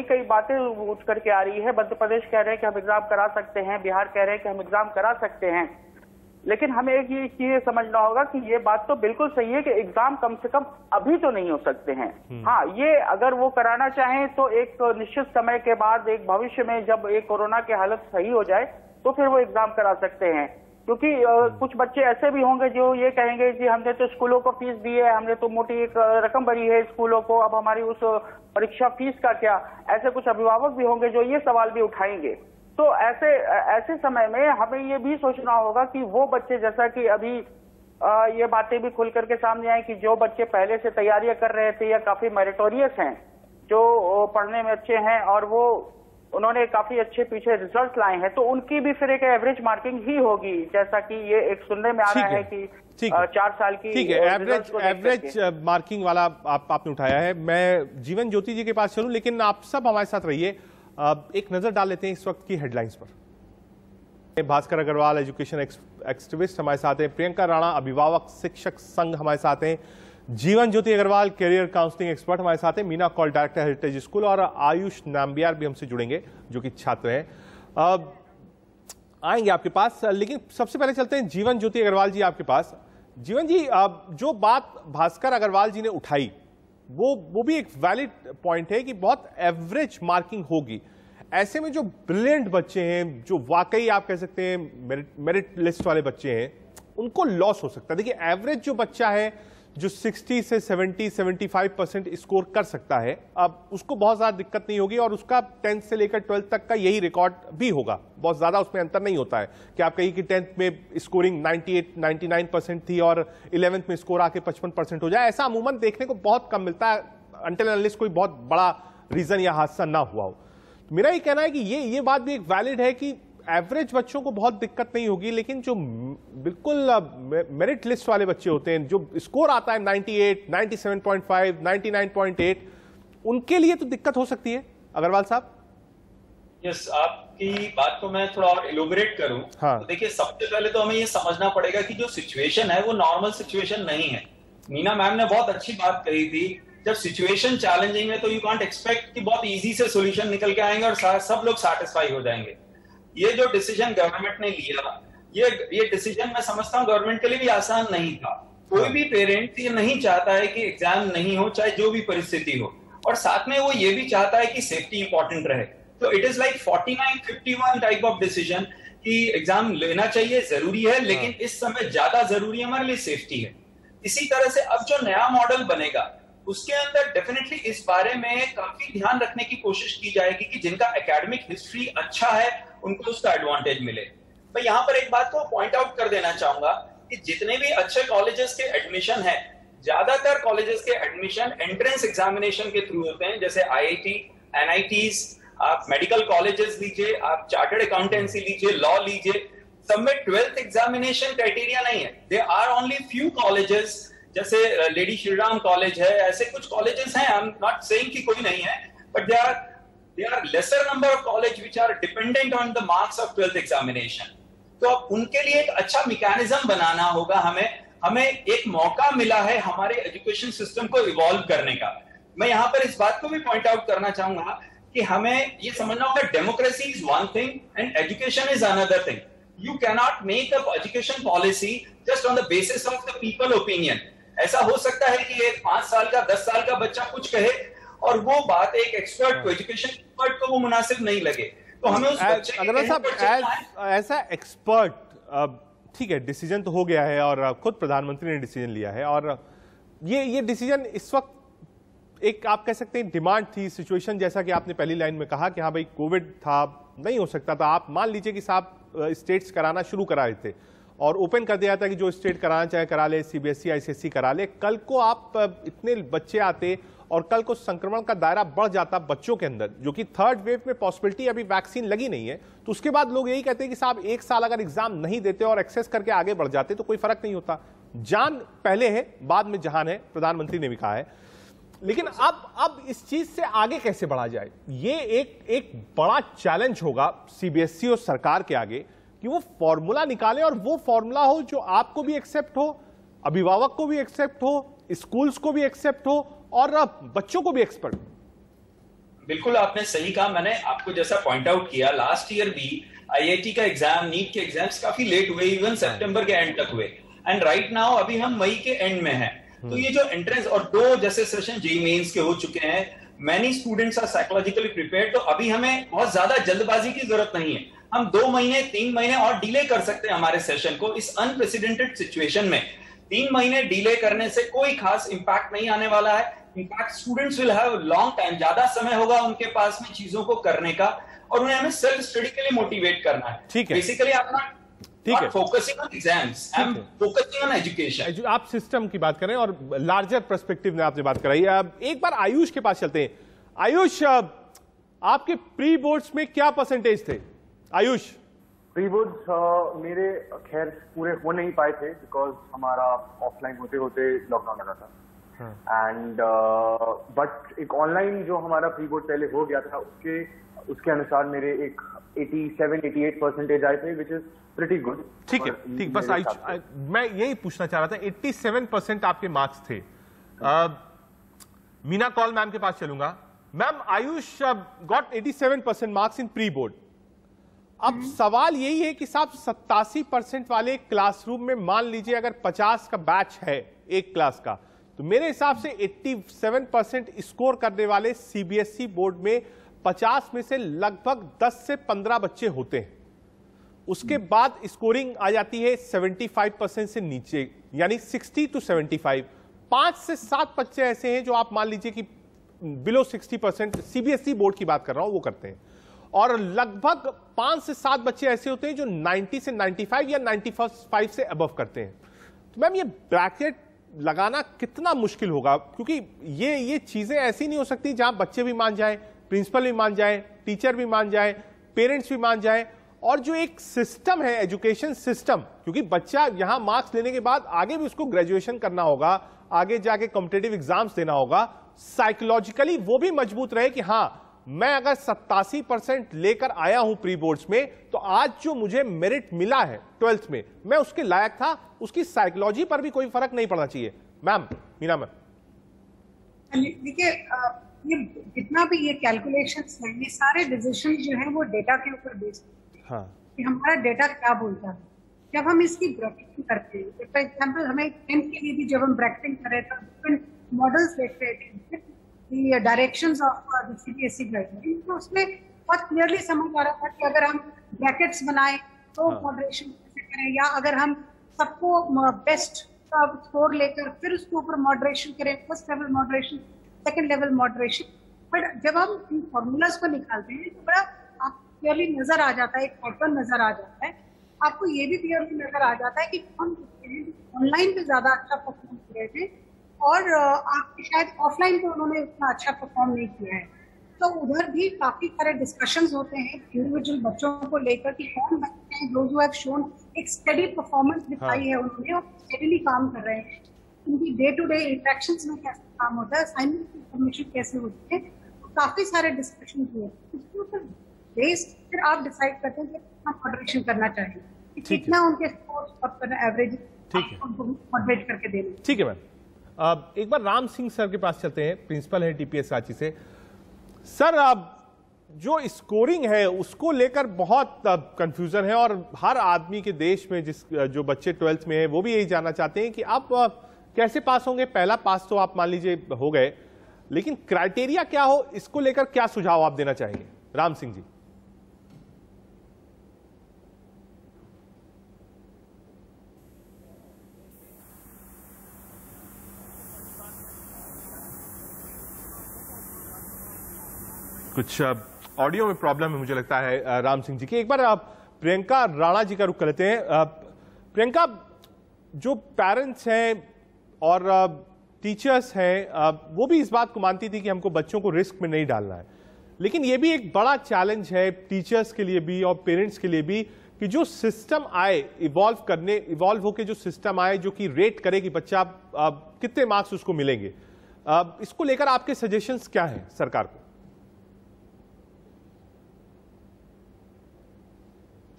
कई बातें उठ करके आ रही है। मध्य प्रदेश कह रहे हैं कि हम एग्जाम करा सकते हैं, बिहार कह रहे हैं कि हम एग्जाम करा सकते हैं। लेकिन हमें एक ये चीज समझना होगा कि ये बात तो बिल्कुल सही है कि एग्जाम कम से कम अभी तो नहीं हो सकते हैं। हाँ, ये अगर वो कराना चाहें तो एक निश्चित समय के बाद, एक भविष्य में जब एक कोरोना की हालत सही हो जाए तो फिर वो एग्जाम करा सकते हैं। क्योंकि कुछ बच्चे ऐसे भी होंगे जो ये कहेंगे कि हमने तो स्कूलों को फीस दी है, हमने तो मोटी एक रकम भरी है स्कूलों को, अब हमारी उस परीक्षा फीस का क्या। ऐसे कुछ अभिभावक भी होंगे जो ये सवाल भी उठाएंगे। तो ऐसे समय में हमें ये भी सोचना होगा कि वो बच्चे, जैसा कि अभी ये बातें भी खुल करके सामने आई कि जो बच्चे पहले से तैयारियां कर रहे थे या काफी मेरिटोरियस हैं, जो पढ़ने में अच्छे हैं और वो उन्होंने काफी अच्छे पीछे रिजल्ट लाए हैं, तो उनकी भी फिर एक एवरेज मार्किंग ही होगी, जैसा कि ये एक सुनने में आ रहा है कि 4 साल की। ठीक है, एवरेज मार्किंग वाला आपने उठाया है। मैं जीवन ज्योति जी के पास चलूं, लेकिन आप सब हमारे साथ रहिए। एक नजर डाल लेते हैं इस वक्त की हेडलाइंस पर। भास्कर अग्रवाल एजुकेशन एक्टिविस्ट हमारे साथ हैं, प्रियंका राणा अभिभावक शिक्षक संघ हमारे साथ हैं, Jeevan Jyoti Agarwal career counselling expert हमारे साथ हैं, Meena Kaul director Heritage School, और आयुष नाम्बियार भी हमसे जुड़ेंगे जो कि छात्र हैं। आएंगे आपके पास, लेकिन सबसे पहले चलते हैं जीवन ज्योति अग्रवाल जी आपके पास। जीवन जी, जो बात भास्कर अग्रवाल जी ने उठाई वो भी एक वैलिड पॉइंट है कि बहुत एवरेज मार्किंग होगी। ऐसे में जो ब्रिलियंट बच्चे हैं, जो वाकई आप कह सकते हैं मेरिट लिस्ट वाले बच्चे हैं, उनको लॉस हो सकता है। देखिए, एवरेज जो बच्चा है जो 60 से 70-75% स्कोर कर सकता है, अब उसको बहुत ज्यादा दिक्कत नहीं होगी, और उसका 10th से लेकर 12th तक का यही रिकॉर्ड भी होगा। बहुत ज्यादा उसमें अंतर नहीं होता है कि आप कहीं कि 10th में स्कोरिंग 98-99% थी और 11th में स्कोर आके 55% हो जाए। ऐसा अमूमन देखने को बहुत कम मिलता है, अनटिल अनलेस कोई बहुत बड़ा रीजन या हादसा ना हुआ हो। तो मेरा ये कहना है कि ये बात भी एक वैलिड है कि एवरेज बच्चों को बहुत दिक्कत नहीं होगी, लेकिन जो बिल्कुल मेरिट लिस्ट वाले बच्चे होते हैं, जो स्कोर आता है 98, 97.5, 99.8, उनके लिए तो दिक्कत हो सकती है। अग्रवाल साहब। यस, आपकी बात को मैं थोड़ा और एलोबरेट करूं। हाँ। तो देखिए, सबसे पहले तो हमें ये समझना पड़ेगा कि जो सिचुएशन है वो नॉर्मल सिचुएशन नहीं है। मीना मैम ने बहुत अच्छी बात कही थी, जब सिचुएशन चैलेंजिंग है तो यू कांट एक्सपेक्ट कि बहुत इजी से सॉल्यूशन निकल के आएंगे और सब लोग सैटिस्फाई हो जाएंगे। ये जो डिसीजन गवर्नमेंट ने लिया, ये डिसीजन मैं समझता हूँ गवर्नमेंट के लिए भी आसान नहीं था। कोई भी पेरेंट ये नहीं चाहता है कि एग्जाम नहीं हो, चाहे जो भी परिस्थिति हो, और साथ में वो ये भी चाहता है कि सेफ्टी इंपॉर्टेंट रहे। तो it is like 49-51 type of decision कि एग्जाम लेना चाहिए, जरूरी है, लेकिन इस समय ज्यादा जरूरी हमारे लिए सेफ्टी है। इसी तरह से अब जो नया मॉडल बनेगा उसके अंदर डेफिनेटली इस बारे में काफी ध्यान रखने की कोशिश की जाएगी कि जिनका एकेडमिक हिस्ट्री अच्छा है उनको उसका एडवांटेज मिले। मैं यहाँ पर एक बात को पॉइंट आउट कर देना चाहूंगा कि जितने भी अच्छे कॉलेजेस के एडमिशन है, ज्यादातर कॉलेजेस के एडमिशन एंट्रेंस एग्जामिनेशन के थ्रू होते हैं, जैसे IIT, NITs, आप मेडिकल कॉलेजेस लीजिए, आप चार्टर्ड अकाउंटेंसी लीजिए, लॉ लीजिए, सब में 12th एग्जामिनेशन क्राइटेरिया नहीं है। They are only few colleges, जैसे लेडी श्रीराम कॉलेज है, ऐसे कुछ कॉलेजेस हैं, आई एम नॉट सेइंग कि कोई नहीं है, but there are lesser number of college which are dependent on the marks of 12th examination. तो अब उनके लिए एक अच्छा मैकेनिज्म बनाना होगा। हमें एक मौका मिला है हमारे एजुकेशन सिस्टम को इवॉल्व करने का। मैं यहाँ पर इस बात को भी पॉइंट आउट करना चाहूंगा कि हमें ये समझना होगा, democracy is one thing and education is another thing. You cannot make up education policy just on the basis of the people opinion. ऐसा हो सकता है कि एक 5 साल का 10 साल का बच्चा कुछ कहे और वो बात एक एक्सपर्ट को, एजुकेशन एक्सपर्ट को वो मुनासिब नहीं लगे, तो हमें उस बच्चे अगर साहब ऐसा एक्सपर्ट, ठीक है, डिसीजन तो हो गया है और खुद प्रधानमंत्री ने डिसीजन लिया है, और ये डिसीजन इस वक्त एक आप कह सकते हैं डिमांड थी, सिचुएशन जैसा कि आपने पहली लाइन में कहा कि हाँ भाई कोविड था, नहीं हो सकता था। आप मान लीजिए कि साहब स्टेट्स कराना शुरू करा रहे थे और ओपन कर दिया था कि जो स्टेट कराना चाहे करा ले, CBSE ICSE करा ले। कल को आप इतने बच्चे आते और कल को संक्रमण का दायरा बढ़ जाता बच्चों के अंदर, जो कि 3rd वेव में पॉसिबिलिटी अभी वैक्सीन लगी नहीं है, तो उसके बाद लोग यही कहते हैं कि साहब 1 साल अगर एग्जाम नहीं देते और एक्सेस करके आगे बढ़ जाते तो कोई फर्क नहीं होता। जान पहले है, बाद में जहान है, प्रधानमंत्री ने भी कहा है। लेकिन अब इस चीज से आगे कैसे बढ़ा जाए, ये एक बड़ा चैलेंज होगा सीबीएसई और सरकार के आगे कि वो फॉर्मूला निकाले और वो फॉर्मूला हो जो आपको भी एक्सेप्ट हो, अभिभावक को भी एक्सेप्ट हो, स्कूल्स को भी एक्सेप्ट हो और बच्चों को भी एक्सपर्ट। बिल्कुल आपने सही कहा। मैंने आपको जैसा पॉइंट आउट किया, लास्ट ईयर भी आईआईटी का एग्जाम, नीट के एग्जाम्स काफी लेट हुए, इवन सितंबर के एंड तक हुए, एंड राइट नाउ अभी हम मई के एंड में हैं। तो ये जो एंट्रेंस और 2 जैसे सेशन जेईई मेंस के हो चुके हैं, many students are psychologically prepared, तो अभी हमें बहुत ज्यादा जल्दबाजी की जरूरत नहीं है। हम 2 महीने 3 महीने और डिले कर सकते हैं हमारे सेशन को। इस अनप्रेसिडेंटेड सिचुएशन में 3 महीने डिले करने से कोई खास इंपैक्ट नहीं आने वाला है। In fact students will have long time, ज्यादा समय होगा उनके पास में चीजों को करने का, और उन्हें हमें सेल्फ स्टडी के लिए मोटिवेट करना है। ठीक है, बेसिकली अपना focusing on exams, I am focusing on education. आप सिस्टम की बात करें और लार्जर पर्सपेक्टिव में आपने बात कराई। अब एक बार आयुष के पास चलते हैं। आयुष, आपके प्री बोर्ड्स में क्या परसेंटेज थे? आयुष, प्री बोर्ड्स मेरे खैर पूरे हो नहीं पाए थे बिकॉज हमारा ऑफलाइन होते होते लॉकडाउन लगा था, एंड बट एक ऑनलाइन जो हमारा प्री बोर्ड पहले हो गया था उसके अनुसार मेरे एक 87-88 परसेंटेज आए थे, विच इज प्रिटी गुड। ठीक है, ठीक, बस आयुष मैं यही पूछना चाह रहा था, 87% आपके मार्क्स थे। मीना कौल मैम के पास चलूंगा। Ma'am, Ayush got 87% marks in pre board. अब सवाल यही है कि साहब 87% वाले क्लासरूम में मान लीजिए अगर 50 का बैच है एक क्लास का, तो मेरे हिसाब से 87% स्कोर करने वाले सीबीएसई बोर्ड में 50 में से लगभग 10 से 15 बच्चे होते हैं। उसके बाद स्कोरिंग आ जाती है 75% से नीचे, यानी 60 to 75। 5 से 7 बच्चे ऐसे हैं जो आप मान लीजिए कि बिलो 60%, सीबीएसई बोर्ड की बात कर रहा हूं, वो करते हैं। और लगभग 5 से 7 बच्चे ऐसे होते हैं जो 90 से 95 या 95 से अबव करते हैं। तो मैम, ये ब्रैकेट लगाना कितना मुश्किल होगा, क्योंकि ये चीजें ऐसी नहीं हो सकती जहां बच्चे भी मान जाएं, प्रिंसिपल भी मान जाए, टीचर भी मान जाए, पेरेंट्स भी मान जाए, और जो एक सिस्टम है एजुकेशन सिस्टम, क्योंकि बच्चा यहां मार्क्स लेने के बाद आगे भी उसको ग्रेजुएशन करना होगा, आगे जाके कॉम्पिटिटिव एग्जाम्स देना होगा, साइकोलॉजिकली वो भी मजबूत रहे कि हां, मैं अगर 87% लेकर आया हूं प्री बोर्ड्स में, तो आज जो मुझे मेरिट मिला है 12th में, मैं उसके लायक था, उसकी साइकोलॉजी पर भी कोई फर्क नहीं पड़ना चाहिए। मैम, मीना मैम, देखिए ये जितना भी ये कैलकुलेशंस हैं, ये सारे डिसीजन जो हैं वो डेटा के ऊपर बेस्ड हैं। हाँ, कि हमारा डेटा क्या बोलता है। जब हम इसकी ब्रैकेटिंग करते हैं, फॉर एग्जाम्पल हमें 10th के लिए भी जब हम ब्रैकेटिंग कर रहे थे, डिफरेंट मॉडल्स देख रहे थे, the directions of the CBSE guidelines, तो उसमें बहुत क्लियरली समझ आ रहा था कि अगर हम ब्रैकेट्स बनाएं तो मॉडरेशन कैसे करें, या अगर हम सबको बेस्ट का स्कोर लेकर फिर उसके ऊपर मॉडरेशन करें, first level moderation, second level moderation. But जब हम इन फॉर्मूलाज को निकालते हैं तो बड़ा आपको क्लियरली नजर आ जाता है, एक पैटर्न नजर आ जाता है। आपको ये भी क्लियरली नजर आ जाता है कि कौन ऑनलाइन पे ज्यादा अच्छा परफॉर्म कर रहे थे और आपके शायद ऑफलाइन पे उन्होंने उतना अच्छा परफॉर्म नहीं किया है। तो उधर भी काफी सारे डिस्कशंस होते हैं इंडिविजुअल बच्चों को लेकर कि कौन बच्चे हैं जो हैव शोन एक स्टडी परफॉर्मेंस दिखाई है उन्होंने और स्टडीली काम कर रहे हैं, उनकी डे टू डे इंटरेक्शंस में कैसे काम होता है, असाइनमेंट की इंफॉर्मेशन कैसे होती है, तो काफी सारे डिस्कशन हुए। उसके ऊपर बेस्ड फिर आप डिसाइड करते हैं कि कितना मॉडरेशन करना चाहिए, कितना उनके स्कोर एवरेज मॉडरेट करके देना। ठीक है मैम, एक बार राम सिंह सर के पास चलते हैं, प्रिंसिपल है टीपीएस रांची से। सर, जो स्कोरिंग है उसको लेकर बहुत कंफ्यूजन है और हर आदमी के देश में जो बच्चे 12th में है वो भी यही जानना चाहते हैं कि आप कैसे पास होंगे। पहला पास तो आप मान लीजिए हो गए, लेकिन क्राइटेरिया क्या हो, इसको लेकर क्या सुझाव आप देना चाहेंगे? राम सिंह जी। कुछ ऑडियो में प्रॉब्लम है मुझे लगता है राम सिंह जी की। एक बार प्रियंका राणा जी का रुख कर लेते हैं। प्रियंका, जो पेरेंट्स हैं और टीचर्स हैं वो भी इस बात को मानती थी कि हमको बच्चों को रिस्क में नहीं डालना है, लेकिन ये भी एक बड़ा चैलेंज है टीचर्स के लिए भी और पेरेंट्स के लिए भी कि जो सिस्टम आए इवॉल्व होकर जो सिस्टम आए जो कि रेट करे कि बच्चा कितने मार्क्स उसको मिलेंगे। इसको लेकर आपके सजेशंस क्या हैं सरकार को?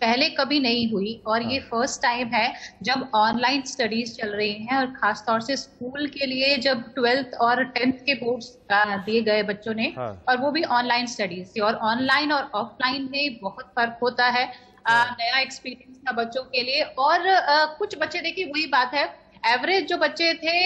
पहले कभी नहीं हुई और ये फर्स्ट टाइम है जब ऑनलाइन स्टडीज चल रही हैं, और खासतौर से स्कूल के लिए जब 12th और 10th के बोर्ड्स दिए गए बच्चों ने, और वो भी ऑनलाइन स्टडीज थी। और ऑनलाइन और ऑफलाइन में बहुत फर्क होता है। नया एक्सपीरियंस था बच्चों के लिए। और कुछ बच्चे, देखिए वही बात है, एवरेज जो बच्चे थे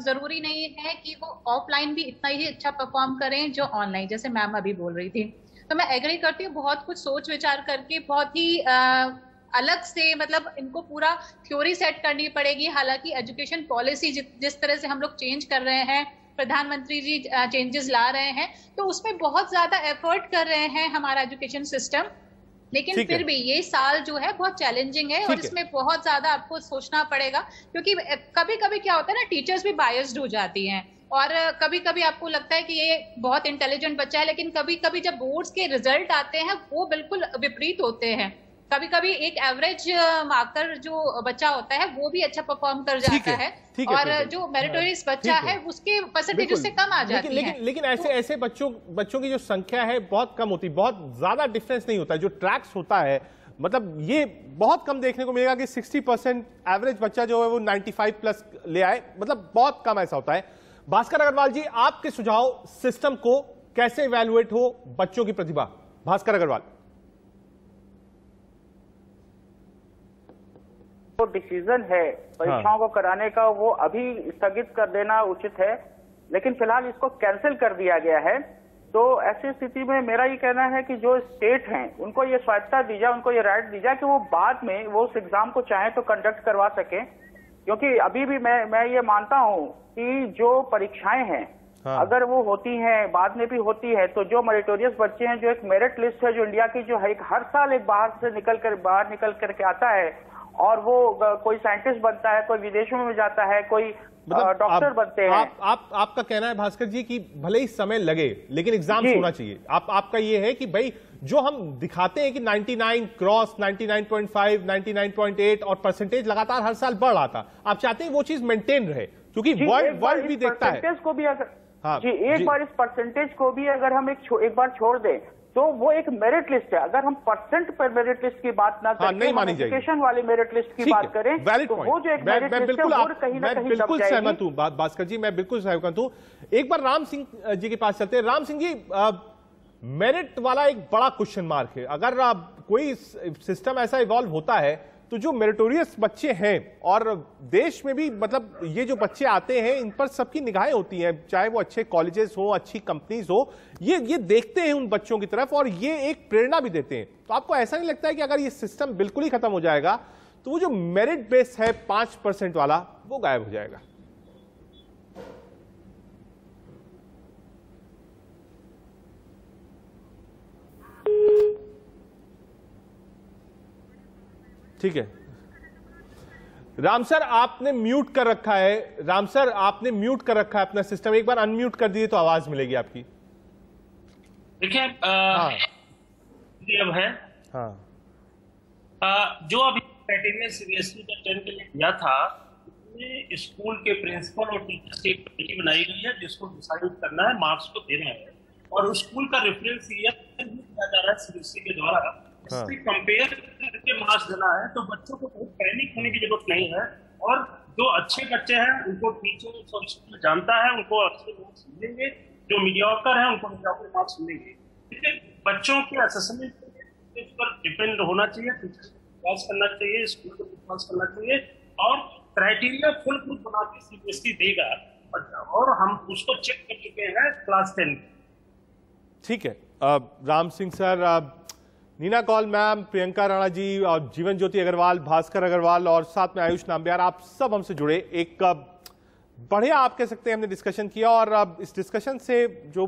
जरूरी नहीं है कि वो ऑफलाइन भी इतना ही अच्छा परफॉर्म करें जो ऑनलाइन, जैसे मैम अभी बोल रही थी। तो मैं एग्री करती हूँ, बहुत कुछ सोच विचार करके बहुत ही अलग से, मतलब इनको पूरा थ्योरी सेट करनी पड़ेगी। हालांकि एजुकेशन पॉलिसी जिस तरह से हम लोग चेंज कर रहे हैं, प्रधानमंत्री जी चेंजेस ला रहे हैं, तो उसमें बहुत ज्यादा एफर्ट कर रहे हैं हमारा एजुकेशन सिस्टम। लेकिन फिर भी ये साल जो है बहुत चैलेंजिंग है और इसमें बहुत ज्यादा आपको सोचना पड़ेगा, क्योंकि कभी कभी क्या होता है ना, टीचर्स भी बायस्ड हो जाती हैं और कभी कभी आपको लगता है कि ये बहुत इंटेलिजेंट बच्चा है, लेकिन कभी कभी जब बोर्ड्स के रिजल्ट आते हैं वो बिल्कुल विपरीत होते हैं। कभी कभी एक एवरेज मार्कर जो बच्चा होता है वो भी अच्छा परफॉर्म कर जाता है और जो मेरिटोरियस बच्चा है उसके परसेंटेज उससे कम आ जाती है। लेकिन ऐसे बच्चों की जो संख्या है बहुत कम होती, बहुत ज्यादा डिफरेंस नहीं होता। जो ट्रैक्स होता है, मतलब ये बहुत कम देखने को मिलेगा कि 60% एवरेज बच्चा जो है वो 95 प्लस ले आए, मतलब बहुत कम ऐसा होता है। भास्कर अग्रवाल जी, आपके सुझाव सिस्टम को कैसे इवैल्यूएट हो बच्चों की प्रतिभा? भास्कर अग्रवाल। तो डिसीजन है परीक्षाओं को कराने का, वो अभी स्थगित कर देना उचित है, लेकिन फिलहाल इसको कैंसिल कर दिया गया है। तो ऐसी स्थिति में मेरा ये कहना है कि जो स्टेट हैं उनको ये स्वायत्तता दी जाए, उनको ये राइट दी जाए कि वो बाद में वो उस एग्जाम को चाहे तो कंडक्ट करवा सकें। क्योंकि अभी भी मैं ये मानता हूं कि जो परीक्षाएं हैं अगर वो होती हैं, बाद में भी होती है, तो जो मेरिटोरियस बच्चे हैं, जो एक मेरिट लिस्ट है जो इंडिया की जो है हर साल एक बाहर निकल करके आता है और वो कोई साइंटिस्ट बनता है, कोई विदेशों में जाता है, कोई डॉक्टर बनते हैं। आपका कहना है भास्कर जी कि भले ही समय लगे लेकिन एग्जाम होना चाहिए। आपका ये है कि भाई जो हम दिखाते हैं कि 99 क्रॉस 99.5 99.8 और परसेंटेज लगातार हर साल बढ़ रहा था, आप चाहते हैं वो चीज मेंटेन रहे, क्योंकि वर्ल्ड भी देखता है को भी अगर एक बार इस परसेंटेज को भी अगर हम एक बार छोड़ दें तो वो एक मेरिट लिस्ट है। अगर हम परसेंट पर मेरिट लिस्ट की बात ना करें, एजुकेशन वाली मेरिट लिस्ट की बात करें, तो वो जो एक मेरिट लिस्ट है वो कहीं ना कहीं बिल्कुल सहमत हूं भास्कर जी, मैं बिल्कुल सहमत हूं। एक बार राम सिंह जी के पास चलते हैं। राम सिंह जी, मेरिट वाला एक बड़ा क्वेश्चन मार्क है। अगर कोई सिस्टम ऐसा इवॉल्व होता है तो जो मेरिटोरियस बच्चे हैं, और देश में भी मतलब ये जो बच्चे आते हैं इन पर सबकी निगाहें होती हैं, चाहे वो अच्छे कॉलेजेस हो, अच्छी कंपनीज हो, ये देखते हैं उन बच्चों की तरफ और ये एक प्रेरणा भी देते हैं। तो आपको ऐसा नहीं लगता है कि अगर ये सिस्टम बिल्कुल ही खत्म हो जाएगा तो वो जो मेरिट बेस है 5% वाला वो गायब हो जाएगा? ठीक है, राम सर आपने म्यूट कर रखा है। राम सर आपने म्यूट कर रखा है अपना सिस्टम, एक बार अनम्यूट कर दीजिए तो आवाज मिलेगी आपकी। देखिए अब है जो अभी क्राइटेरिया सीबीएसई का 10 के लिए दिया था, उसमें स्कूल के प्रिंसिपल और टीचर्स की एक कमेटी बनाई गई है जिसको डिसाइड करना है, मार्क्स को देना है, और स्कूल का रेफरेंस ईयर दिया जा रहा है सीबीएसई के द्वारा। इससे कंपेयर करके मार्क्स देना है, तो बच्चों को बहुत पैनिक होने की जरूरत नहीं है। और जो अच्छे बच्चे हैं उनको टीचर और स्कूल जानता है, उनको अच्छे मार्क्स मिलेंगे, जो मीडियोकर हैं उनको मीडियोकर मार्क्स मिलेंगे। बच्चों के असेसमेंट पर डिपेंड होना चाहिए, टीचर को विश्वास करना चाहिए, स्कूल को विश्वास करना चाहिए, और क्राइटेरिया फुल प्रूफ बना के सीबीएसई देगा, और हम उसको चेक कर चुके हैं क्लास 10। ठीक है, राम सिंह सर, नीना कौल मैम, प्रियंका राणा जी और जीवन ज्योति अग्रवाल, भास्कर अग्रवाल और साथ में आयुष नाम्बियार, आप सब हमसे जुड़े। एक बढ़िया आप कह सकते हैं हमने डिस्कशन किया, और इस डिस्कशन से जो